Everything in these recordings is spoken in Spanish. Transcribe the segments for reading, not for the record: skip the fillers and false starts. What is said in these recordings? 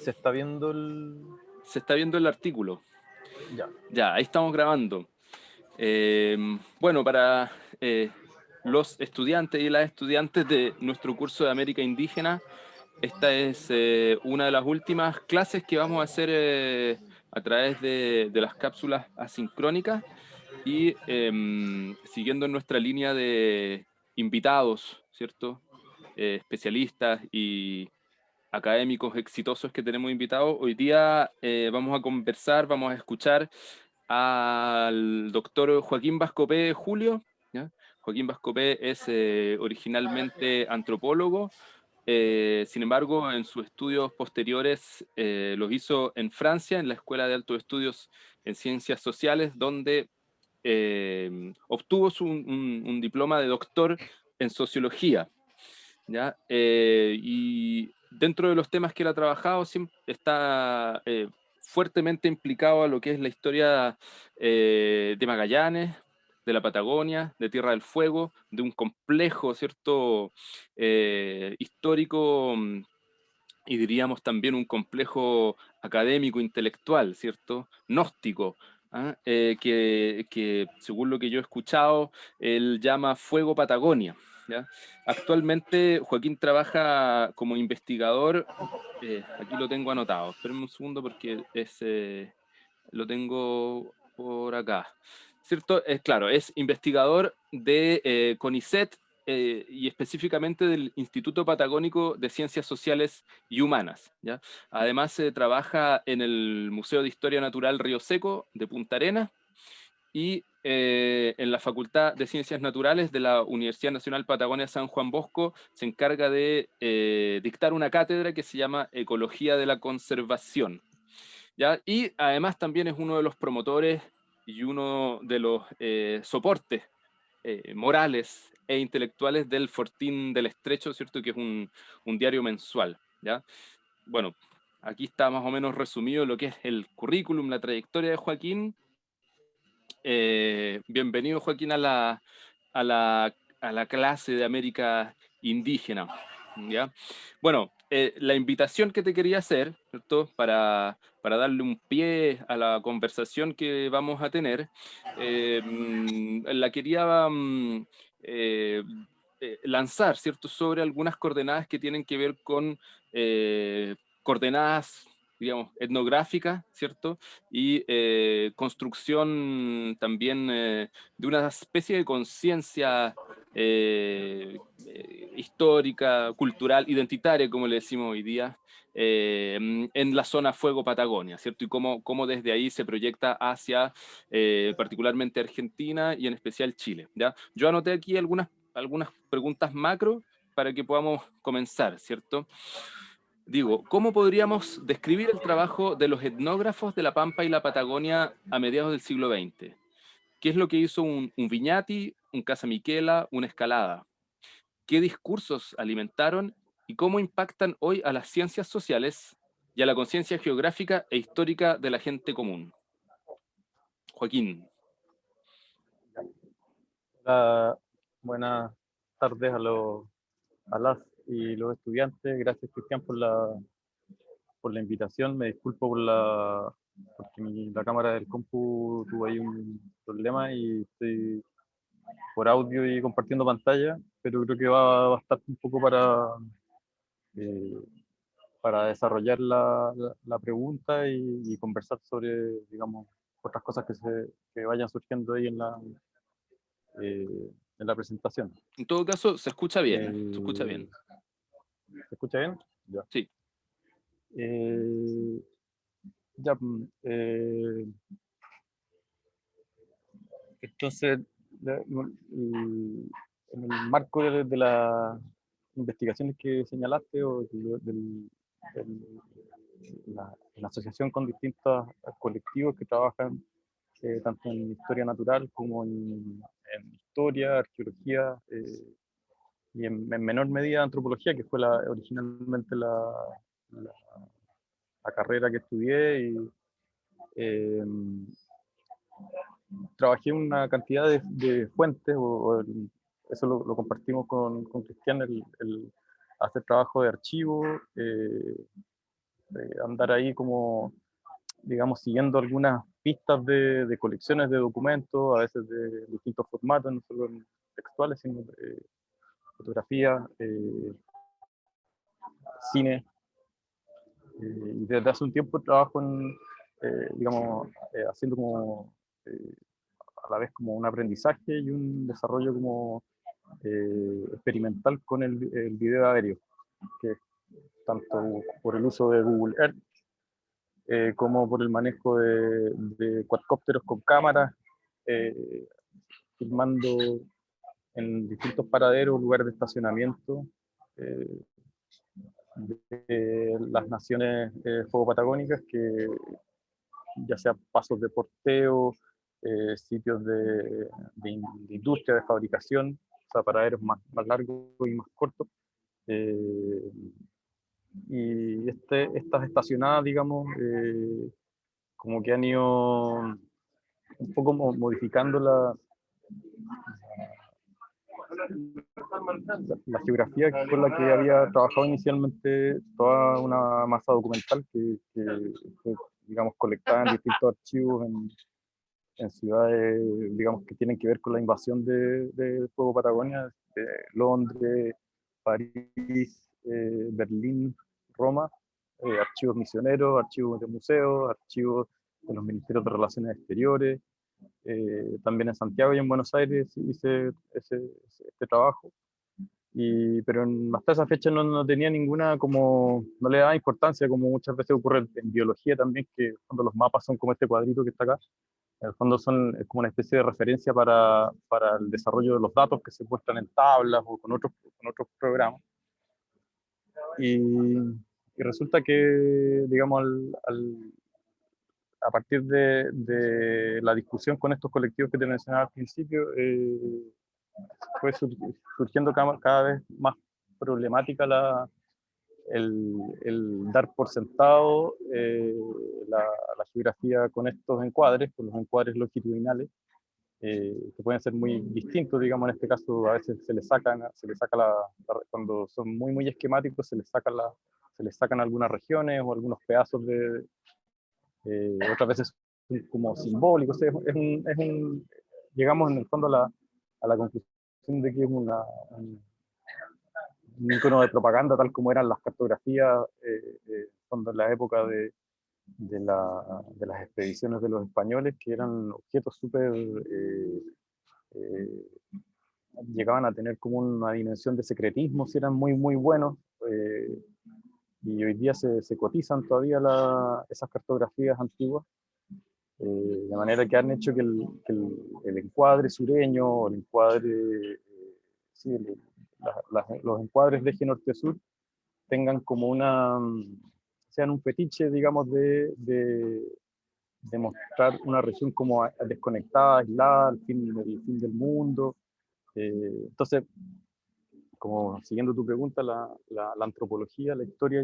¿Se está viendo el...? Se está viendo el artículo. Ya. Ya, ahí estamos grabando. Bueno, para los estudiantes y las estudiantes de nuestro curso de América Indígena, esta es una de las últimas clases que vamos a hacer a través de las cápsulas asincrónicas y siguiendo nuestra línea de invitados, ¿cierto? Especialistas y académicos exitosos que tenemos invitados. Hoy día vamos a conversar, vamos a escuchar al doctor Joaquín Bascopé Julio, ¿ya? Joaquín Bascopé es originalmente antropólogo, sin embargo, en sus estudios posteriores los hizo en Francia, en la Escuela de Altos Estudios en Ciencias Sociales, donde obtuvo un diploma de doctor en sociología, ¿ya? Y dentro de los temas que él ha trabajado, siempre está fuertemente implicado a lo que es la historia de Magallanes, de la Patagonia, de Tierra del Fuego, de un complejo, ¿cierto? Histórico y diríamos también un complejo académico, intelectual, ¿cierto? Gnóstico, ¿ah? Que según lo que yo he escuchado, él llama Fuego Patagonia, ¿ya? Actualmente Joaquín trabaja como investigador, aquí lo tengo anotado, espérenme un segundo porque lo tengo por acá, ¿cierto? Es claro, es investigador de CONICET y específicamente del Instituto Patagónico de Ciencias Sociales y Humanas, ¿ya? Además trabaja en el Museo de Historia Natural Río Seco de Punta Arenas y en la Facultad de Ciencias Naturales de la Universidad Nacional Patagonia San Juan Bosco se encarga de dictar una cátedra que se llama Ecología de la Conservación, ¿ya? Y además también es uno de los promotores y uno de los soportes morales e intelectuales del Fortín del Estrecho, ¿cierto? Que es un diario mensual, ¿ya? Bueno, aquí está más o menos resumido lo que es el currículum, la trayectoria de Joaquín. Bienvenido, Joaquín, a la clase de América Indígena, ¿ya? Bueno, la invitación que te quería hacer, ¿cierto? Para darle un pie a la conversación que vamos a tener, la quería eh, lanzar, ¿cierto? Sobre algunas coordenadas que tienen que ver con coordenadas, digamos, etnográficas, ¿cierto? Y construcción también de una especie de conciencia histórica, cultural, identitaria, como le decimos hoy día, en la zona Fuego Patagonia, ¿cierto? Y cómo desde ahí se proyecta hacia particularmente Argentina y en especial Chile, ¿ya? Yo anoté aquí algunas preguntas macro para que podamos comenzar, ¿cierto? Digo, ¿cómo podríamos describir el trabajo de los etnógrafos de la Pampa y la Patagonia a mediados del siglo XX? ¿Qué es lo que hizo un Viñati, un Casamiquela, una Escalada? ¿Qué discursos alimentaron y cómo impactan hoy a las ciencias sociales y a la conciencia geográfica e histórica de la gente común? Joaquín. Hola, buenas tardes a las y los estudiantes. Gracias, Cristian, por la invitación. Me disculpo porque la cámara del compu tuvo ahí un problema y estoy por audio y compartiendo pantalla, pero creo que va a bastar un poco eh, para desarrollar la pregunta y conversar sobre, digamos, otras cosas que vayan surgiendo ahí eh, en la presentación. En todo caso, se escucha bien, se escucha Eh, bien. ¿Se escucha bien? Ya. Sí. Eh, ya, entonces, en el marco de las investigaciones que señalaste o la asociación con distintos colectivos que trabajan tanto en historia natural como en historia, arqueología y en menor medida antropología, que fue originalmente la, la carrera que estudié y eh, trabajé en una cantidad de fuentes, eso lo compartimos con Cristian, el hacer trabajo de archivo, andar ahí como, digamos, siguiendo algunas pistas de colecciones de documentos, a veces de distintos formatos, no solo textuales, sino fotografía, cine. Y desde hace un tiempo trabajo digamos, haciendo como a la vez como un aprendizaje y un desarrollo como experimental con el video aéreo, que tanto por el uso de Google Earth como por el manejo de cuadcópteros con cámaras, filmando en distintos paraderos, lugares de estacionamiento de las naciones fuego patagónicas, que ya sea pasos de porteo, sitios de industria, de fabricación, o sea, paraderos más largos y más cortos. Y estas estacionadas, digamos, como que han ido un poco modificando la geografía con la que había trabajado inicialmente, toda una masa documental que fue, digamos, colectada en distintos archivos en ciudades, digamos, que tienen que ver con la invasión de Fuego Patagonia, de Londres, París, Berlín, Roma, archivos misioneros, archivos de museos, archivos de los ministerios de Relaciones Exteriores. También en Santiago y en Buenos Aires hice este trabajo, pero hasta esa fecha no tenía ninguna, como, no le daba importancia, como muchas veces ocurre en biología también, que cuando los mapas son como este cuadrito que está acá, en el fondo es como una especie de referencia para el desarrollo de los datos que se muestran en tablas o con otros programas. Y resulta que, digamos, a partir de la discusión con estos colectivos que te mencionaba al principio, fue surgiendo cada vez más problemática el dar por sentado la geografía con estos encuadres, con los encuadres longitudinales, que pueden ser muy distintos, digamos, en este caso a veces se les saca cuando son muy esquemáticos, se les sacan algunas regiones o algunos pedazos otras veces como simbólicos. Llegamos en el fondo a la conclusión de que es un icono de propaganda, tal como eran las cartografías cuando en la época de las expediciones de los españoles, que eran objetos súper llegaban a tener como una dimensión de secretismo, si eran muy buenos, y hoy día se cotizan todavía esas cartografías antiguas, de manera que han hecho que el encuadre sureño, el encuadre, sí, los encuadres de eje norte-sur tengan como sean un fetiche, digamos, de mostrar una región como desconectada, aislada, el fin del mundo. Entonces, como siguiendo tu pregunta, la antropología, la historia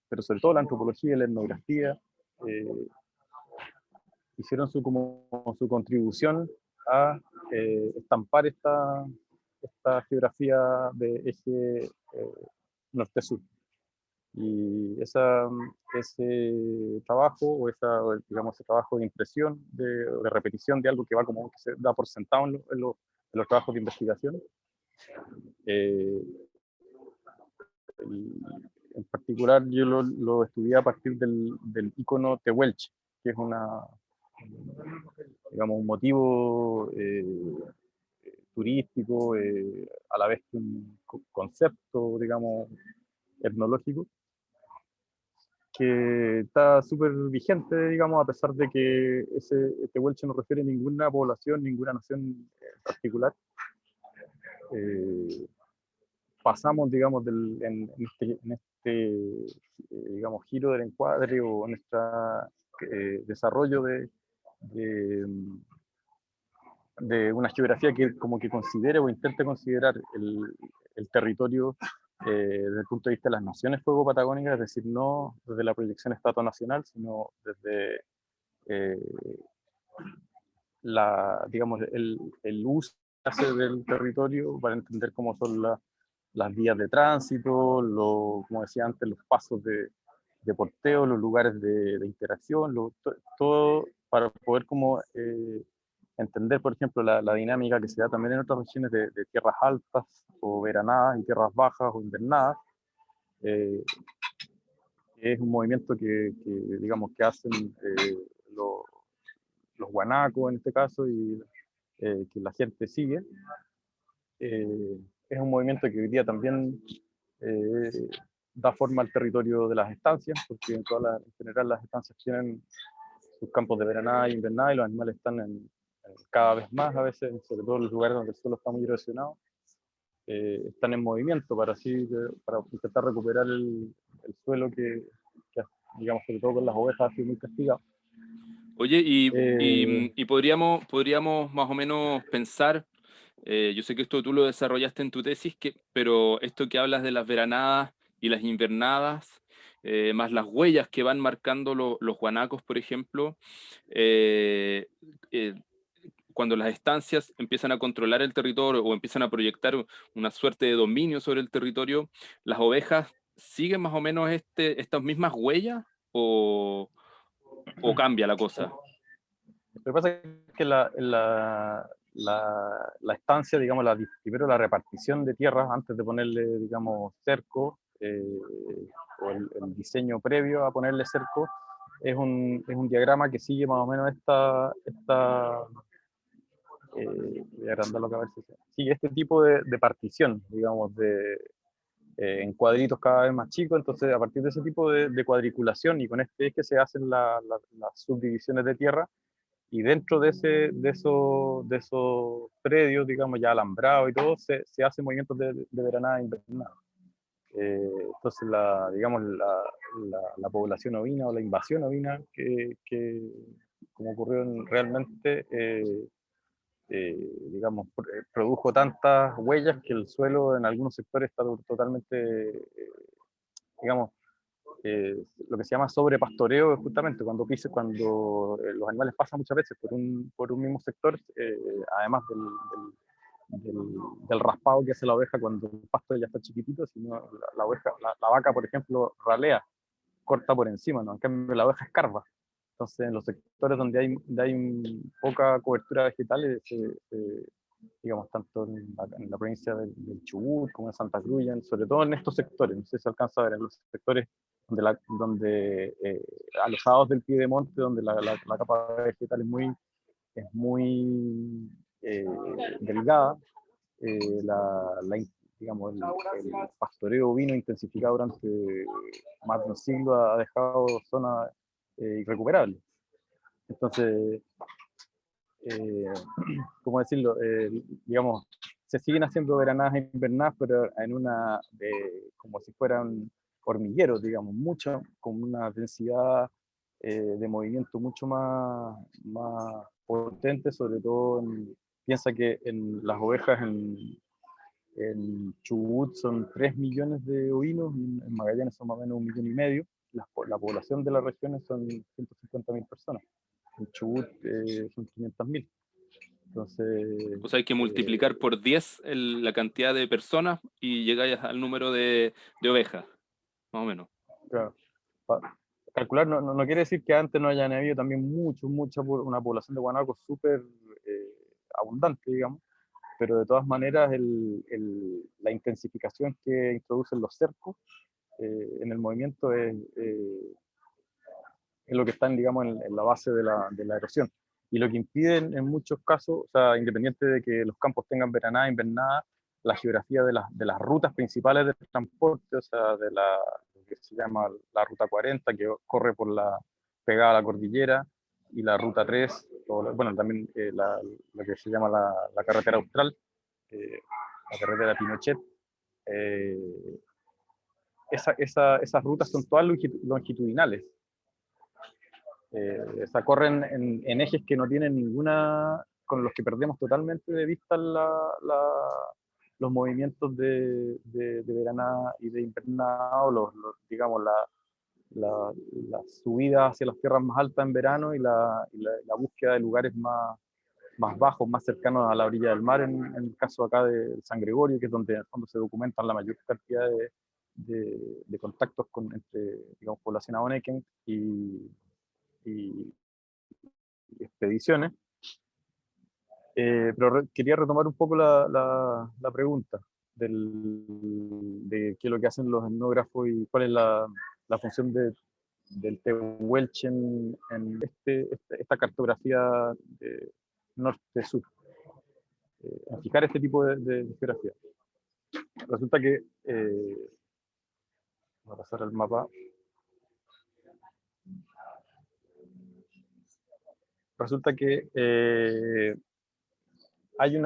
pero sobre todo la antropología y la etnografía, hicieron su contribución a estampar esta geografía de eje norte-sur. Y ese trabajo, digamos, ese trabajo de impresión, de repetición de algo que va como que se da por sentado en los trabajos de investigación, en particular yo lo estudié a partir del icono Tehuelche, que es digamos, un motivo turístico, a la vez que un concepto, digamos, etnológico, que está súper vigente, digamos, a pesar de que ese Tehuelche no refiere a ninguna población, ninguna nación en particular. Pasamos, digamos, en este digamos, giro del encuadre o en este desarrollo de una geografía que como que considere o intente considerar el territorio desde el punto de vista de las naciones fuego patagónicas, es decir, no desde la proyección Estado-nacional, sino desde digamos, el uso que hace del territorio para entender cómo son las vías de tránsito, como decía antes, los pasos de porteo, los lugares de interacción, todo para poder como entender, por ejemplo, la dinámica que se da también en otras regiones de tierras altas o veranadas y tierras bajas o invernadas. Es un movimiento digamos, que hacen los, los guanacos en este caso y que la gente sigue. Es un movimiento que hoy día también eh, da forma al territorio de las estancias, porque en general las estancias tienen sus campos de veranada e invernada y los animales están cada vez más, a veces, sobre todo en los lugares donde el suelo está muy erosionado, están en movimiento para intentar recuperar el suelo que, digamos, sobre todo con las ovejas, ha sido muy castigado. Oye, Eh, y podríamos más o menos pensar, yo sé que esto tú lo desarrollaste en tu tesis, pero esto que hablas de las veranadas y las invernadas, más las huellas que van marcando los guanacos, por ejemplo, eh, eh, cuando las estancias empiezan a controlar el territorio o empiezan a proyectar una suerte de dominio sobre el territorio, ¿las ovejas siguen más o menos estas mismas huellas o cambia la cosa? Lo que pasa es que la estancia, digamos, primero la repartición de tierras antes de ponerle, digamos, cerco, o el diseño previo a ponerle cerco, es un diagrama que sigue más o menos voy a agrandarlo acá a ver si sigue este tipo de partición, digamos, en cuadritos cada vez más chicos. Entonces, a partir de ese tipo de cuadriculación y con este es que se hacen las subdivisiones de tierra, y dentro de esos predios, digamos, ya alambrados y todo, se hacen movimientos de veranada e invernada. Entonces, digamos, la población ovina o la invasión ovina como ocurrió realmente, digamos, produjo tantas huellas que el suelo en algunos sectores está totalmente, digamos, lo que se llama sobrepastoreo es justamente cuando los animales pasan muchas veces por un mismo sector, además del raspado que hace la oveja cuando el pasto ya está chiquitito, sino la vaca, por ejemplo, ralea, corta por encima, ¿no? En cambio la oveja escarba. Entonces, en los sectores donde hay poca cobertura vegetal, digamos, tanto en la provincia del Chubut como en Santa Cruz, sobre todo en estos sectores, no sé si se alcanza a ver, en los sectores donde alojados del piedemonte, donde la capa vegetal es muy delgada, digamos, el pastoreo ovino intensificado durante más de un siglo ha dejado zonas irrecuperables. Entonces, eh, ¿cómo decirlo? Digamos, se siguen haciendo veranadas e invernadas, pero como si fueran hormigueros, digamos, con una densidad de movimiento mucho más potente, sobre todo piensa que en las ovejas en Chubut son 3 millones de ovinos, y en Magallanes son más o menos 1,5 millones. La población de las regiones son 150.000 personas. En Chubut son 500.000. Entonces, O sea, hay que multiplicar por 10 la cantidad de personas y llegáis al número de ovejas, más o menos. claro, calcular no quiere decir que antes no hayan habido también una población de guanacos súper abundante, digamos, pero de todas maneras la intensificación que introducen los cercos en el movimiento es lo que está, digamos, en la base de la erosión. Y lo que impide en muchos casos, o sea, independiente de que los campos tengan veranada, invernada, la geografía de las rutas principales de transporte, o sea, lo que se llama la ruta 40, que corre pegada a la cordillera, y la ruta 3, bueno, también lo que se llama la carretera austral, la carretera Pinochet. eh, esas rutas son todas longitudinales. O sea, corren ejes que no tienen con los que perdemos totalmente de vista los movimientos de veranada y de invernada, o digamos, la subida hacia las tierras más altas en verano y la búsqueda de lugares más bajos, más cercanos a la orilla del mar, en el caso acá de San Gregorio, que es donde, se documentan la mayor cantidad de contactos entre, digamos, población Aonequen y expediciones. Pero quería retomar un poco la pregunta de qué es lo que hacen los etnógrafos y cuál es la función del Tehuelche en esta cartografía de norte-sur, en fijar este tipo de geografía. Resulta que, voy a pasar al mapa, resulta que hay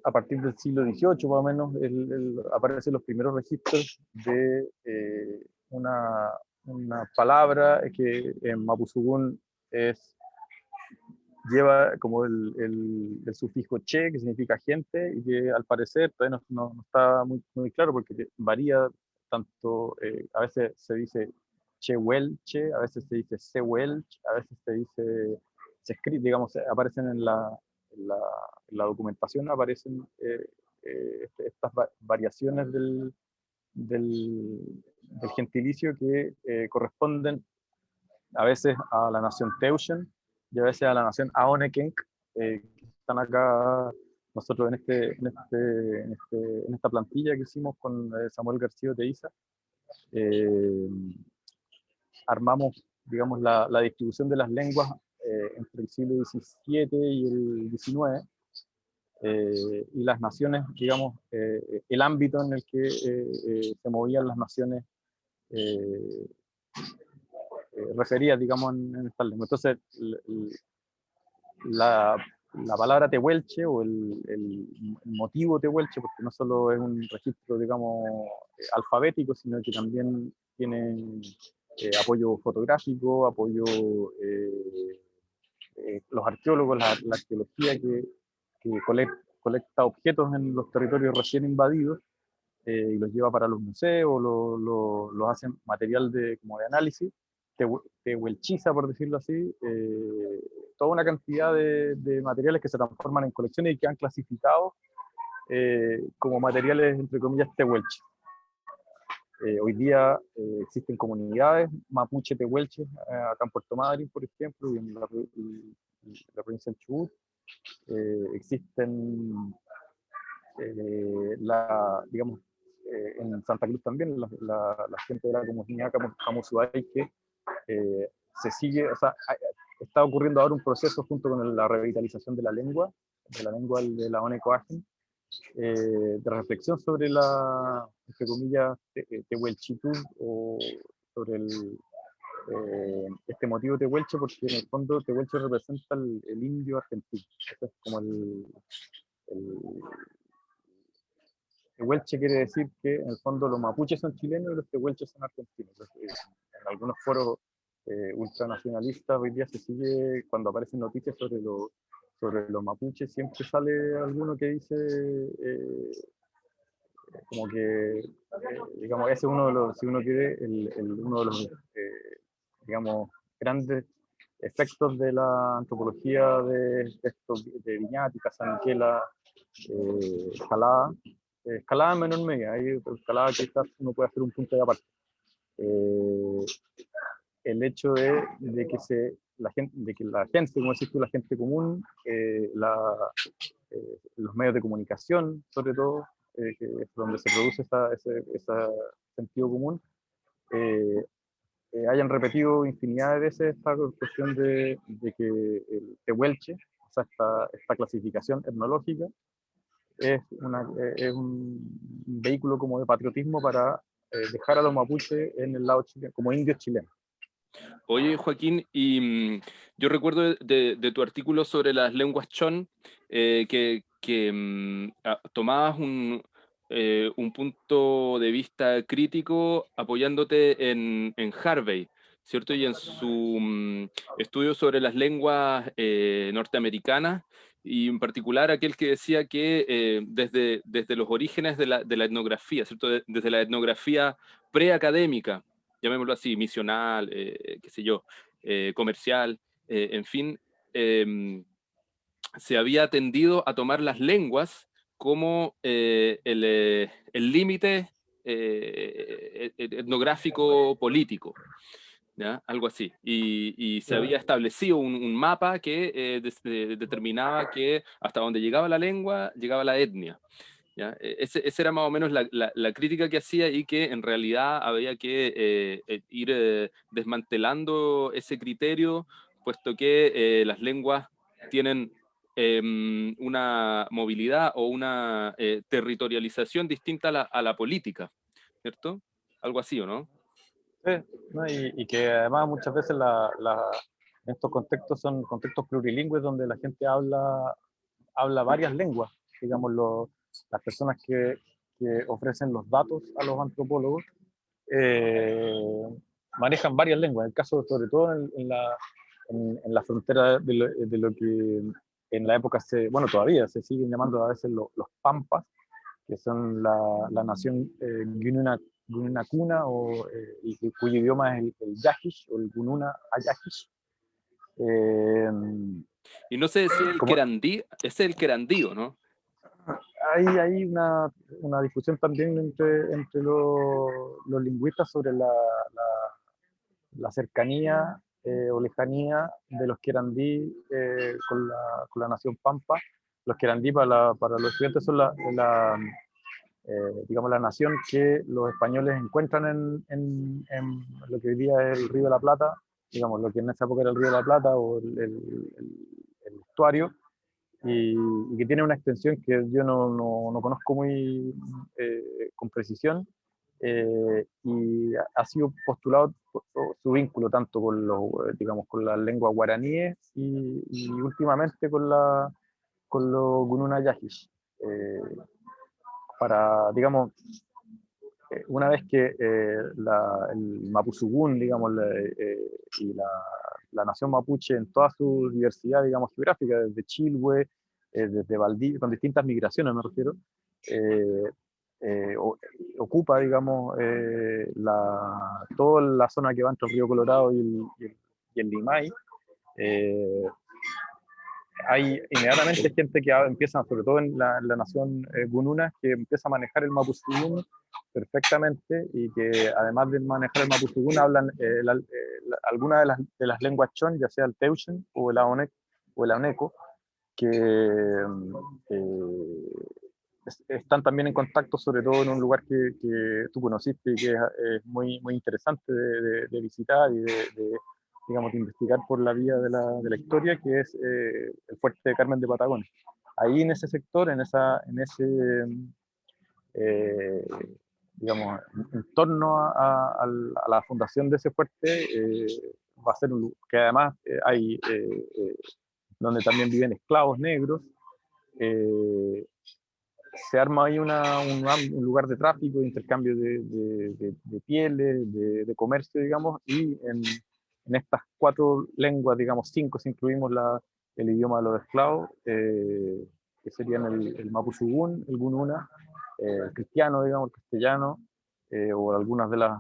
a partir del siglo XVIII más o menos, aparecen los primeros registros de una palabra que en Mapuzungún lleva como el sufijo che, que significa gente, y que al parecer todavía no está muy claro porque varía tanto, a veces se dice chehuelche, a veces se dice sewelch, a veces se escribe, digamos, aparecen en la documentación, aparecen estas variaciones del gentilicio que corresponden a veces a la nación Teuchen y a veces a la nación Aonekenk, que están acá nosotros en esta plantilla que hicimos con Samuel García Oteiza. Armamos, digamos, la distribución de las lenguas entre el siglo XVII y el XIX, y las naciones, digamos, el ámbito en el que se movían las naciones referidas, digamos, en estas lenguas. Entonces, la palabra tehuelche o el motivo tehuelche, porque no solo es un registro, digamos, alfabético, sino que también tiene apoyo fotográfico, apoyo los arqueólogos, la arqueología que colecta objetos en los territorios recién invadidos y los lleva para los museos, los hacen material como de análisis, tehuelchiza, por decirlo así, toda una cantidad de materiales que se transforman en colecciones y que han clasificado como materiales, entre comillas, tehuelches. Hoy día existen comunidades mapuche tehuelches acá en Puerto Madryn, por ejemplo, y en la provincia del Chubut. Existen, digamos, en Santa Cruz también, la gente de la comunidad Camusuay que se sigue, o sea, está ocurriendo ahora un proceso junto con la revitalización de la lengua de la Onecoagen, de reflexión sobre entre comillas, tehuelchitud, o sobre este motivo tehuelche, porque en el fondo tehuelche representa el indio argentino. Eso es como el tehuelche quiere decir que en el fondo los mapuches son chilenos y los tehuelches son argentinos. Entonces, en algunos foros ultranacionalistas hoy día se sigue, cuando aparecen noticias sobre los mapuches, siempre sale alguno que dice como que, digamos, ese es uno de los, si uno quiere, uno de los, digamos, grandes efectos de la antropología de Viñati, Casanquela, escalada en menor medida, hay escalada que quizás uno puede hacer un punto de aparte. El hecho de que la gente, como decís tú, la gente común, los medios de comunicación, sobre todo, que es donde se produce ese sentido común, hayan repetido infinidad de veces esta cuestión de que el tehuelche, o sea, esta clasificación etnológica, es un vehículo como de patriotismo para dejar a los mapuches en el lado chileno, como indios chilenos. Oye, Joaquín, y yo recuerdo de tu artículo sobre las lenguas chon, que tomabas un punto de vista crítico apoyándote en Harvey, ¿cierto? Y en su estudio sobre las lenguas norteamericanas, y en particular aquel que decía que desde los orígenes de la etnografía, ¿cierto? Desde la etnografía preacadémica, llamémoslo así, misional, qué sé yo, comercial, en fin, se había tendido a tomar las lenguas como el límite etnográfico político, ¿ya? Algo así. Y se había establecido un mapa que determinaba que hasta donde llegaba la lengua, llegaba la etnia. ¿Ya? Ese era más o menos la crítica que hacía, y que en realidad había que ir desmantelando ese criterio, puesto que las lenguas tienen una movilidad o una territorialización distinta a la política, ¿cierto? Algo así, ¿o no? Sí, ¿no? Y que además muchas veces estos contextos son contextos plurilingües donde la gente habla varias lenguas. Digamos, las personas que ofrecen los datos a los antropólogos eh, manejan varias lenguas. En el caso, sobre todo en la frontera de lo que en la época bueno, todavía se siguen llamando a veces los Pampas, que son la nación Gununacuna, cuyo idioma es el Yajish, o el Gununa Ayajish. Eh, Y no sé si el como, querandí, es el querandío, ¿no? hay una discusión también entre los lingüistas sobre la cercanía o lejanía de los querandí con la nación Pampa. Los querandí para los estudiantes son digamos, la nación que los españoles encuentran en lo que hoy día es el Río de la Plata, digamos, lo que en esa época era el Río de la Plata o el estuario, y que tiene una extensión que yo no conozco muy con precisión, y ha sido postulado su vínculo tanto digamos, con las lenguas guaraníes y últimamente con los Gununa Yajish. Digamos, una vez que el Mapuzugún, digamos, y la nación mapuche en toda su diversidad, digamos, geográfica, desde Chilhue, desde Valdivia, con distintas migraciones me refiero, eh, eh, ocupa, digamos, toda la zona que va entre el río Colorado y el Limay. eh, Hay inmediatamente gente que empieza, sobre todo en la nación Gununa, que empieza a manejar el Mapuzungún perfectamente, y que además de manejar el Mapuzungún hablan algunas de las lenguas chon, ya sea el Teuchen o el Aoneco, que están también en contacto, sobre todo en un lugar que tú conociste y que es muy, muy interesante de visitar y digamos, de investigar por la vía de la historia, que es el fuerte de Carmen de Patagones. Ahí en ese sector, en ese eh, digamos, en torno a la fundación de ese fuerte, va a ser que además hay donde también viven esclavos negros. eh, Se arma ahí un lugar de tráfico, de intercambio de pieles, de comercio, digamos, y en estas 4 lenguas, digamos 5, si incluimos el idioma de los esclavos, que serían el Mapuzungún, el Gununa, el cristiano, digamos, el castellano, o algunas de las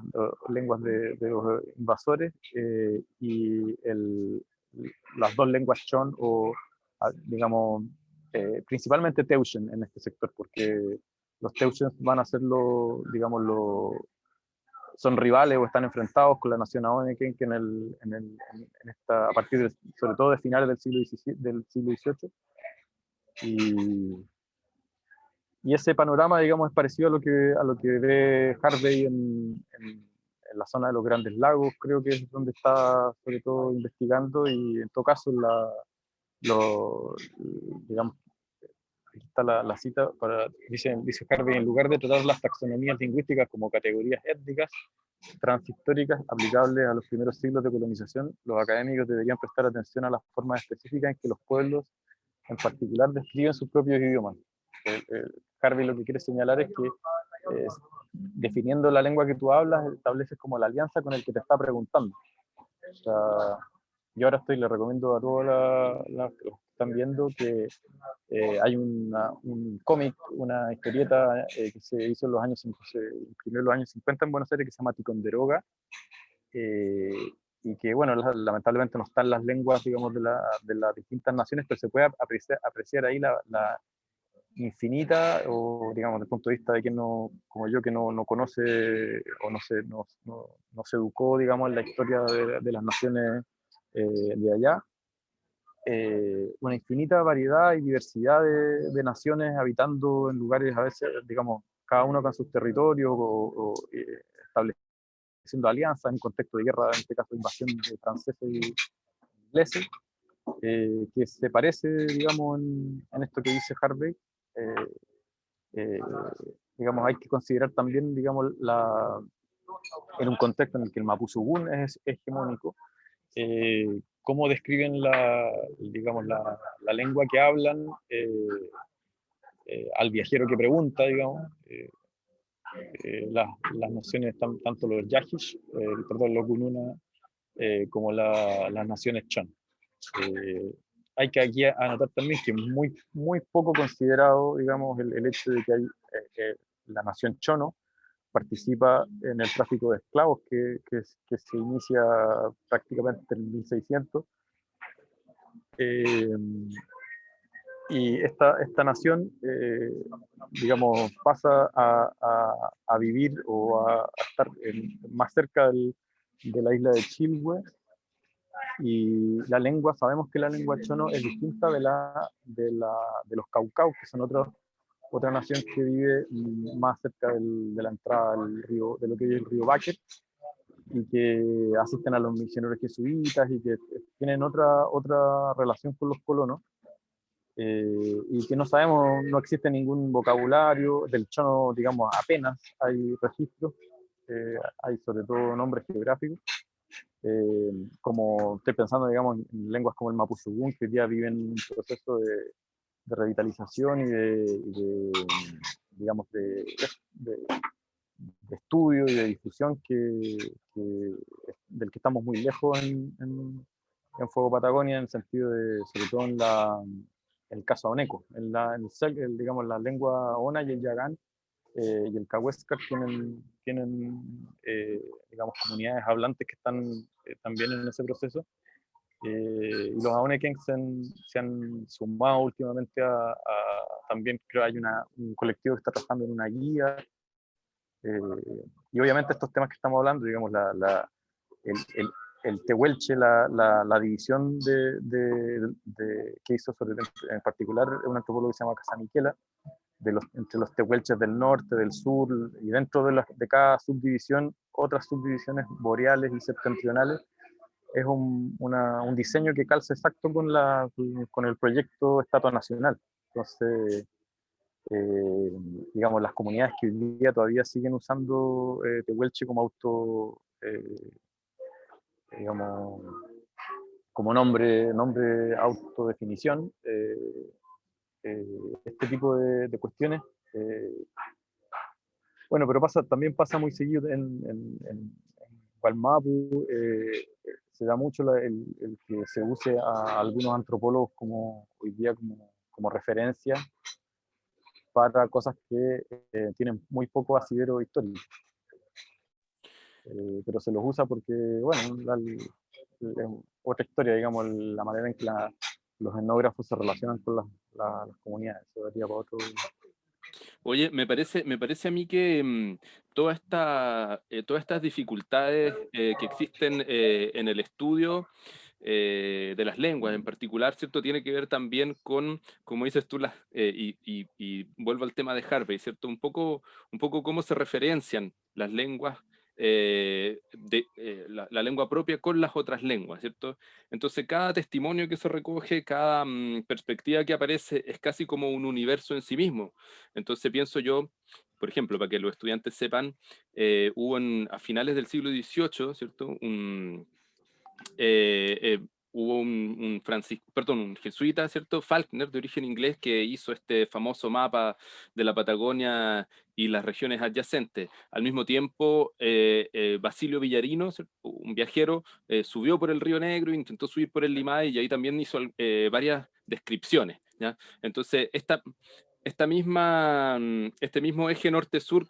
lenguas de los invasores, y las 2 lenguas chon, o digamos, principalmente Teuchen en este sector, porque los Teuchens van a ser digamos, son rivales o están enfrentados con la nación Aoneque, que a partir sobre todo de finales del siglo XVIII. Y ese panorama, digamos, es parecido a lo que ve Harvey en la zona de los Grandes Lagos, creo que es donde está sobre todo investigando, y en todo caso digamos, aquí está la cita, dice Harvey: en lugar de tratar las taxonomías lingüísticas como categorías étnicas transhistóricas aplicables a los primeros siglos de colonización, los académicos deberían prestar atención a las formas específicas en que los pueblos en particular describen sus propios idiomas. Harvey lo que quiere señalar es que definiendo la lengua que tú hablas, estableces como la alianza con el que te está preguntando. O sea, yo ahora le recomiendo a todos los que están viendo que hay un cómic, una historieta que se hizo en se imprimió en los años 50 en Buenos Aires, que se llama Ticonderoga, y que, bueno, lamentablemente no están las lenguas, digamos, de las distintas naciones, pero se puede apreciar ahí la infinita, o digamos, desde el punto de vista de quien no, como yo, que no conoce o no se educó, digamos, en la historia de las naciones de allá, una infinita variedad y diversidad de naciones habitando en lugares a veces, digamos, cada uno con sus territorios o estableciendo alianzas en un contexto de guerra, en este caso de invasión de franceses y ingleses, que se parece, digamos, en esto que dice Harvey. Eh, eh, digamos, hay que considerar también, digamos, en un contexto en el que el mapuzungún es hegemónico, cómo describen digamos, la lengua que hablan al viajero que pregunta, digamos, las naciones, tanto los yajish, perdón, los gununa, como las naciones chan. Eh, hay que aquí anotar también que es muy poco considerado, digamos, el hecho de que hay la nación chono participa en el tráfico de esclavos que se inicia prácticamente en 1600. Eh, y esta nación, digamos, pasa a vivir o a estar más cerca de la isla de Chilhue, y la lengua, sabemos que la lengua chono es distinta de los caucaus, que son otra nación que vive más cerca de la entrada del río, de lo que es el río Báquer, y que asisten a los misioneros jesuitas y que tienen otra relación con los colonos, y que no sabemos, no existe ningún vocabulario, del chono, digamos, apenas hay registros, hay sobre todo nombres geográficos, como estoy pensando, digamos, en lenguas como el mapuzungún, que hoy día viven un proceso de revitalización digamos, de estudio y de difusión del que estamos muy lejos en Fuego Patagonia, en el sentido de, sobre todo en el caso Oneco, digamos, la lengua Ona y el Yagán y el Cahuéscar tienen digamos, comunidades hablantes que están también en ese proceso. Y los Aonekens se han sumado últimamente también, creo, hay un colectivo que está trabajando en una guía. Y obviamente estos temas que estamos hablando, digamos, el, el, el tehuelche, la división que hizo en particular un antropólogo que se llama Casamiquela, entre los tehuelches del norte, del sur, y dentro de cada subdivisión, otras subdivisiones boreales y septentrionales. Es un diseño que calza exacto con el proyecto Estatua Nacional. Entonces, digamos, las comunidades que hoy día todavía siguen usando tehuelche como digamos, como nombre autodefinición, este tipo de cuestiones. Bueno, pero también pasa muy seguido en Gualmapu, se da mucho el que se use a algunos antropólogos como hoy día como referencia para cosas que tienen muy poco asidero histórico. Pero se los usa porque, bueno, es otra historia, digamos, la manera en que los etnógrafos se relacionan con las comunidades. Eso daría para otro. Oye, me parece a mí que todas estas dificultades que existen en el estudio de las lenguas en particular, ¿cierto? Tiene que ver también con, como dices tú, y vuelvo al tema de Harvey, ¿cierto? Un poco cómo se referencian las lenguas, la lengua propia con las otras lenguas, ¿cierto? Entonces, cada testimonio que se recoge, cada perspectiva que aparece, es casi como un universo en sí mismo. Entonces, pienso yo, por ejemplo, para que los estudiantes sepan, hubo a finales del siglo XVIII, ¿cierto? Hubo un jesuita, ¿cierto? Falkner, de origen inglés, que hizo este famoso mapa de la Patagonia y las regiones adyacentes. Al mismo tiempo, Basilio Villarino, ¿cierto? Un viajero, subió por el Río Negro, intentó subir por el Limay y ahí también hizo varias descripciones, ¿ya? Entonces, este mismo eje norte-sur,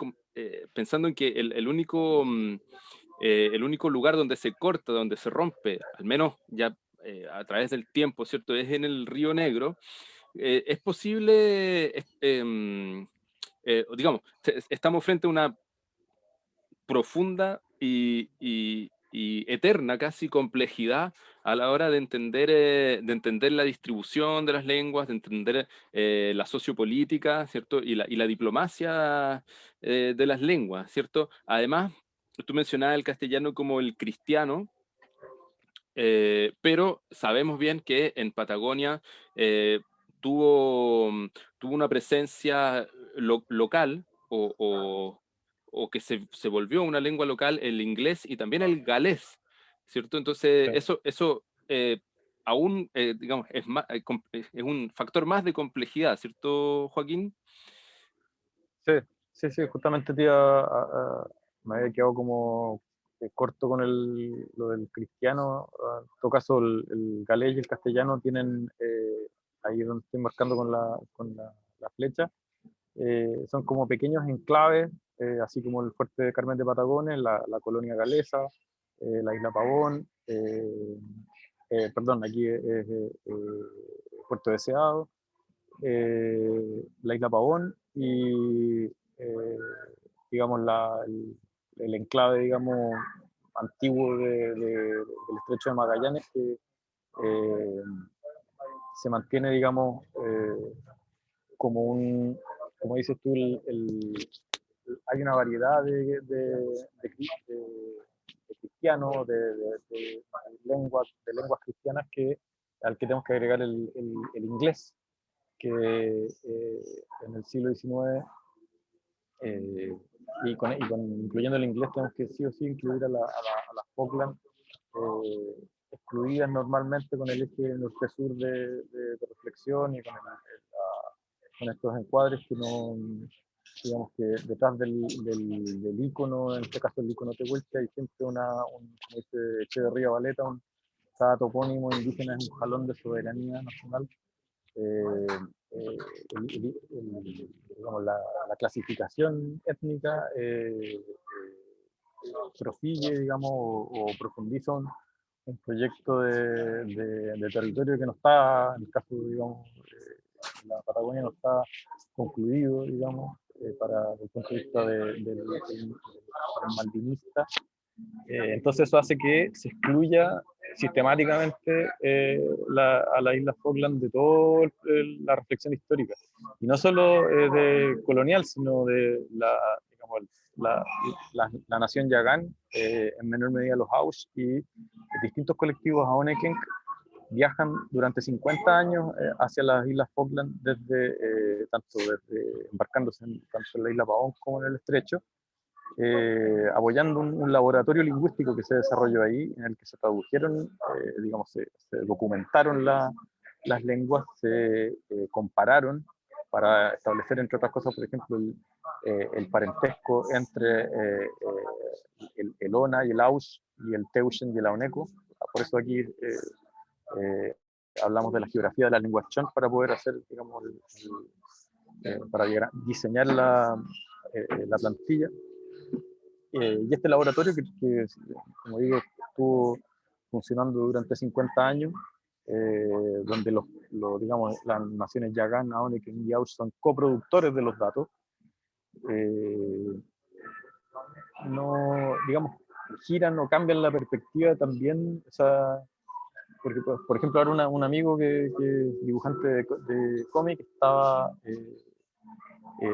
pensando en que el único el único lugar donde se corta, donde se rompe, al menos ya a través del tiempo, ¿cierto? Es en el Río Negro. Es posible, digamos, estamos frente a una profunda y eterna casi complejidad a la hora de entender la distribución de las lenguas, de entender la sociopolítica, ¿cierto? Y la diplomacia de las lenguas, ¿cierto? Además, tú mencionabas el castellano como el cristiano, pero sabemos bien que en Patagonia eh, tuvo, tuvo una presencia local o que se volvió una lengua local el inglés y también el galés, ¿cierto? Entonces, Sí, eso aún, digamos, es un factor más de complejidad, ¿cierto, Joaquín? sí, sí, sí, justamente me había quedado como corto con lo del cristiano. En todo caso, el galés y el castellano tienen, ahí donde estoy marcando la flecha, son como pequeños enclaves, así como el fuerte de Carmen de Patagones, la colonia galesa, la isla Pavón, perdón, aquí es Puerto Deseado, la isla Pavón y, digamos, el enclave, digamos, antiguo del estrecho de Magallanes, que eh, se mantiene, digamos, como como dices tú, hay una variedad de cristianos, de lenguas cristianas al que tenemos que agregar el inglés, que en el siglo XIX, eh, incluyendo el inglés, tenemos que sí o sí incluir a las Falkland, excluidas normalmente con el eje norte-sur de reflexión y con estos encuadres que no, digamos que detrás del icono, en este caso el icono tehuelche, hay siempre como dice Echeverría Valeta, cada topónimo indígena es un jalón de soberanía nacional. eh, eh, digamos, la clasificación étnica prosigue, digamos, o profundiza un proyecto de territorio que no está, en el caso, digamos, la Patagonia no está concluido, digamos, desde el punto de vista del malvinista. Entonces eso hace que se excluya sistemáticamente a la isla Falkland de toda la reflexión histórica. Y no solo de colonial, sino de digamos, la nación Yagán, en menor medida los Aus y distintos colectivos Aonekeng viajan durante 50 años hacia las islas Falkland tanto desde embarcándose tanto en la isla Pavón como en el estrecho, apoyando un laboratorio lingüístico que se desarrolló ahí, en el que se tradujeron, digamos, se documentaron las lenguas, se compararon para establecer, entre otras cosas, por ejemplo, el parentesco entre el ONA y el AUS y el Teuchen y el AONECO. Por eso aquí hablamos de la geografía de las lenguas chon para poder hacer, digamos, para diseñar la plantilla. Y este laboratorio, como digo, estuvo funcionando durante 50 años, donde digamos, las naciones Yagán, Aonek y Yaush son coproductores de los datos, no, digamos, giran o cambian la perspectiva también, o sea, porque, por ejemplo, ahora un amigo que es dibujante de cómic estaba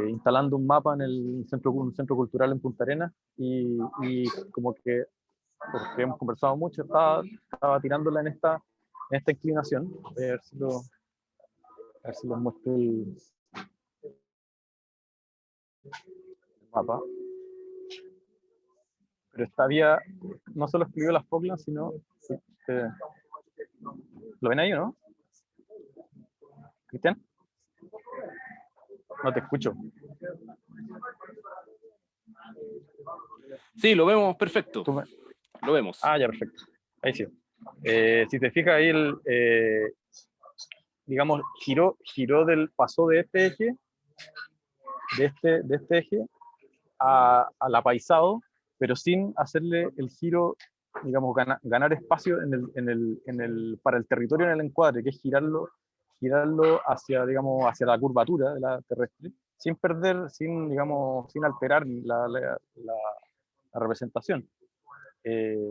instalando un mapa en un centro cultural en Punta Arenas y como que, porque hemos conversado mucho, estaba tirándola en esta inclinación. Voy a ver a ver si les muestro el mapa. Pero no solo escribió las Falklands, sino... Eh, ¿Lo ven ahí o no? ¿Cristian? No te escucho. Sí, lo vemos perfecto. Lo vemos. Ah, ya, perfecto. Ahí sí. Si te fijas ahí, digamos, pasó de este eje, de este eje, al apaisado, pero sin hacerle el giro, digamos, ganar espacio para el territorio en el encuadre, que es girarlo hacia, digamos, hacia la curvatura de la terrestre, sin perder, digamos, sin alterar la representación.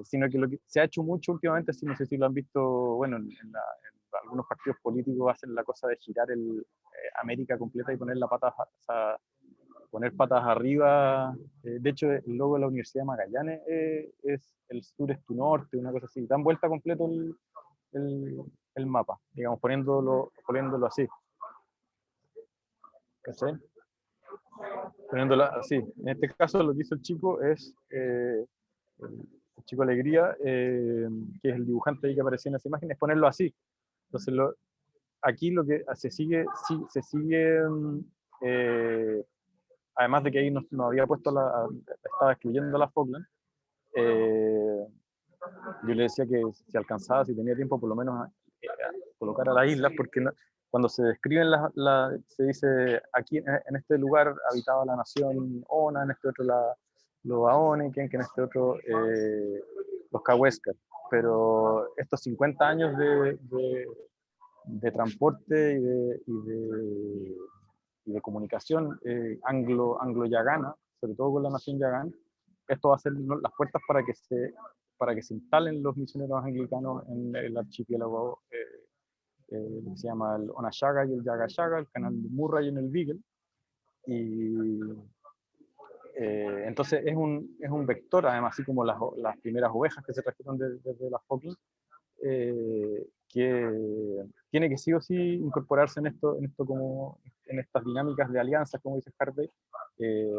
Sino que lo que se ha hecho mucho últimamente, no sé si lo han visto, bueno, en algunos partidos políticos hacen la cosa de girar América completa y poner la pata, o sea, poner patas arriba. De hecho, el logo de la Universidad de Magallanes es el sur es tu norte, una cosa así. Dan vuelta completo el mapa, digamos, poniéndolo así. ¿Cachai? Poniéndolo así. En este caso, lo que hizo el chico es el chico Alegría, que es el dibujante ahí que aparecía en esa imagen, es ponerlo así. Entonces, aquí lo que se sigue además de que ahí no había puesto estaba excluyendo la Falkland, yo le decía que si alcanzaba, si tenía tiempo, por lo menos colocar a las islas, porque cuando se describen se dice aquí en este lugar habitaba la nación Ona, en este otro los Aone, que en este otro los Cahuéscar. Pero estos 50 años de transporte y de comunicación anglo-yagana, sobre todo con la nación yagán, esto va a ser las puertas para que se instalen los misioneros anglicanos en el archipiélago que se llama el Onashaga y el Yagashaga, el canal de Murray en el Beagle. Y entonces es un vector, además, así como las primeras ovejas que se trajeron desde las Falkland, que tiene que sí o sí incorporarse en esto como en estas dinámicas de alianzas, como dice Harvey,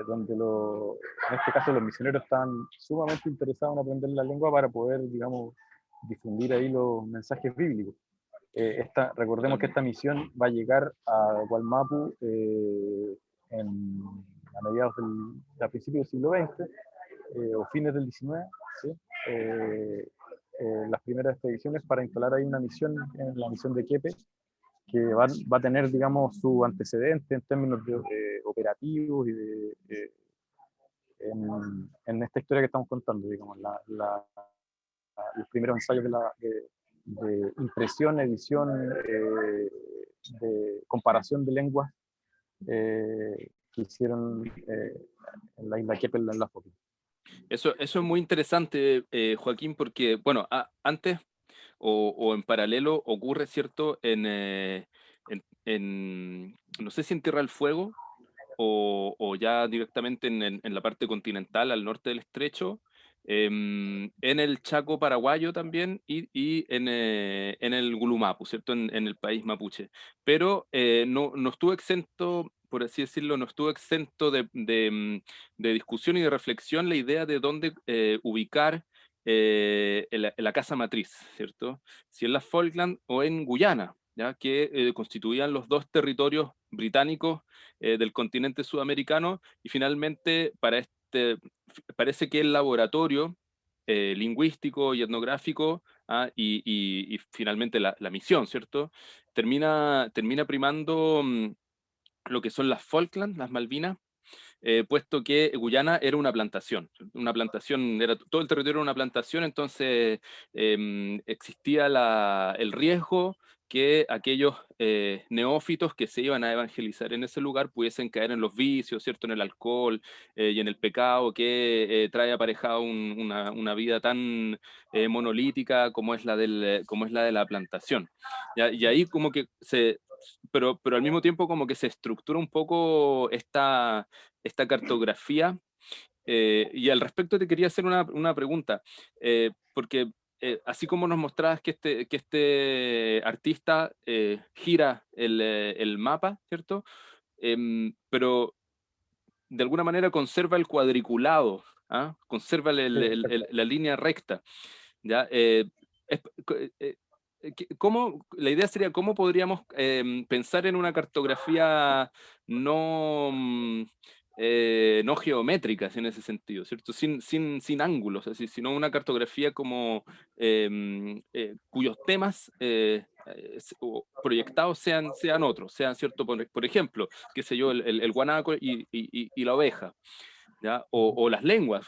donde en este caso los misioneros están sumamente interesados en aprender la lengua para poder, digamos, difundir ahí los mensajes bíblicos. Recordemos que esta misión va a llegar a Gualmapu a mediados a principios del siglo XX o fines del XIX, ¿sí? Las primeras expediciones para instalar ahí una misión, en la misión de Kepe, que va a tener, digamos, su antecedente en términos operativos y en esta historia que estamos contando, digamos, los primeros ensayos de impresión, edición, de comparación de lenguas que hicieron en la isla Keppel en las Falkland. Eso es muy interesante, Joaquín, porque, bueno, antes o en paralelo ocurre, ¿cierto? No sé si en Tierra del Fuego o ya directamente en la parte continental, al norte del estrecho, en el Chaco paraguayo también y en el Gulumapu, ¿cierto? En el país mapuche. Pero no estuvo exento, por así decirlo, no estuvo exento de discusión y de reflexión la idea de dónde ubicar la casa matriz, ¿cierto? Si en las Falkland o en Guyana, ¿ya? Que constituían los dos territorios británicos del continente sudamericano, y finalmente parece que el laboratorio lingüístico y etnográfico y finalmente la misión, ¿cierto? Termina primando lo que son las Falklands, las Malvinas, puesto que Guyana era una plantación, todo el territorio era una plantación. Entonces existía el riesgo que aquellos neófitos que se iban a evangelizar en ese lugar pudiesen caer en los vicios, ¿cierto? En el alcohol y en el pecado que trae aparejado una vida tan monolítica como es como es la de la plantación. ¿Ya? Y ahí como que pero al mismo tiempo como que se estructura un poco esta cartografía. Y al respecto te quería hacer una pregunta, porque así como nos mostrabas que este artista gira el mapa, ¿cierto? Pero de alguna manera conserva el cuadriculado, ¿ah? Conserva Sí, la línea recta, ¿ya? Es- eh, la idea sería cómo podríamos pensar en una cartografía no, no geométrica en ese sentido, ¿cierto? Sin ángulos, así, sino una cartografía como cuyos temas proyectados sean otros, sean, ¿cierto? Por ejemplo, qué sé yo, el guanaco y la oveja. ¿ya? O las lenguas,